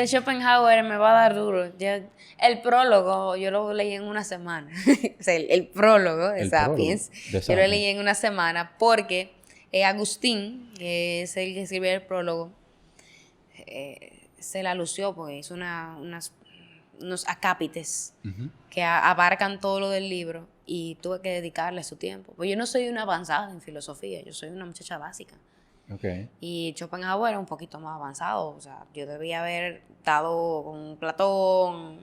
Schopenhauer me va a dar duro. El prólogo yo lo leí en una semana. O sea, el prólogo de El Sapiens, prólogo de yo lo Sapiens. leí en una semana porque Agustín, que es el que escribió el prólogo, se la lució porque hizo unos acápites Ujú. que abarcan todo lo del libro y tuve que dedicarle su tiempo. Pues yo no soy una avanzada en filosofía, yo soy una muchacha básica. Ok. Y Schopenhauer era un poquito más avanzado, o sea, yo debía haber dado con Platón,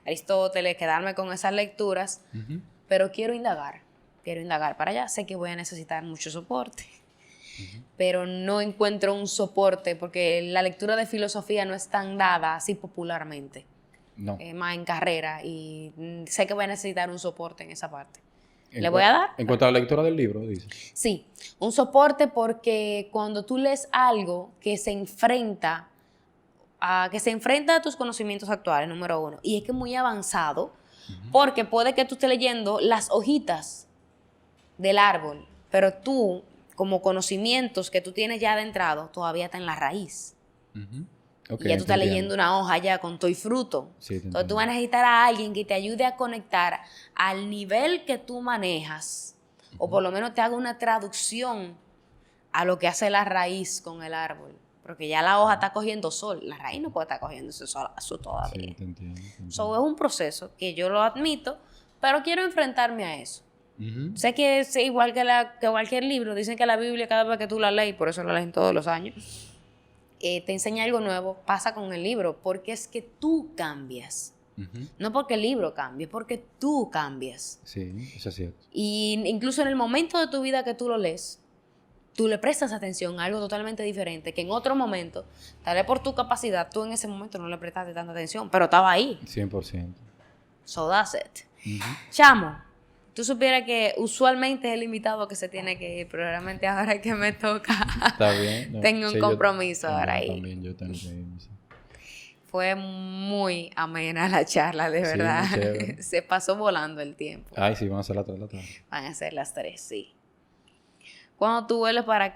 Aristóteles, quedarme con esas lecturas, Ujú. pero quiero indagar para allá. Sé que voy a necesitar mucho soporte, pero no encuentro un soporte porque la lectura de filosofía no es tan dada así popularmente, No. más en carrera, y sé que voy a necesitar un soporte en esa parte. En ¿Le voy a dar? En cuanto a la lectura del libro, dices. Sí, un soporte porque cuando tú lees algo que se enfrenta a tus conocimientos actuales, número uno, y es que es muy avanzado, porque puede que tú estés leyendo las hojitas del árbol, pero tú, como conocimientos que tú tienes ya adentrado, todavía está en la raíz. Ujú. Ok, Y ya tú te estás entiendo. leyendo una hoja ya con todo y fruto. Sí, te Entonces tú vas a entiendo. necesitar a alguien que te ayude a conectar al nivel que tú manejas, o por lo menos te haga una traducción a lo que hace la raíz con el árbol. Porque ya la hoja está cogiendo sol, la raíz no puede estar cogiendo ese sol Sí, todavía. te entiendo. Te entiendo. So, es un proceso que yo lo admito, pero quiero enfrentarme a eso. Ujú. Sé que es igual que cualquier libro. Dicen que la Biblia, cada vez que tú la lees, por eso la leen todos los años, te enseña algo nuevo. Pasa con el libro, porque es que tú cambias. Ujú. No porque el libro cambie, porque tú cambias. Sí, eso es cierto. Y incluso en el momento de tu vida que tú lo lees, tú le prestas atención a algo totalmente diferente, que en otro momento, tal vez por tu capacidad, tú en ese momento no le prestaste tanta atención, pero estaba ahí. 100%. So that's it. Ujú. Chamo, tú supieras que usualmente es el invitado que se tiene que ir, pero realmente ahora que me toca, Está bien. No, tengo un sí, compromiso yo, ahora no, ahí. también yo tengo que irme. Sí, Fue muy amena la charla, de sí, verdad. muy chévere. Se pasó volando el tiempo. Ay, sí, van a ser las 3 de la tarde. Van a ser las 3, sí. Cuando tú vuelves para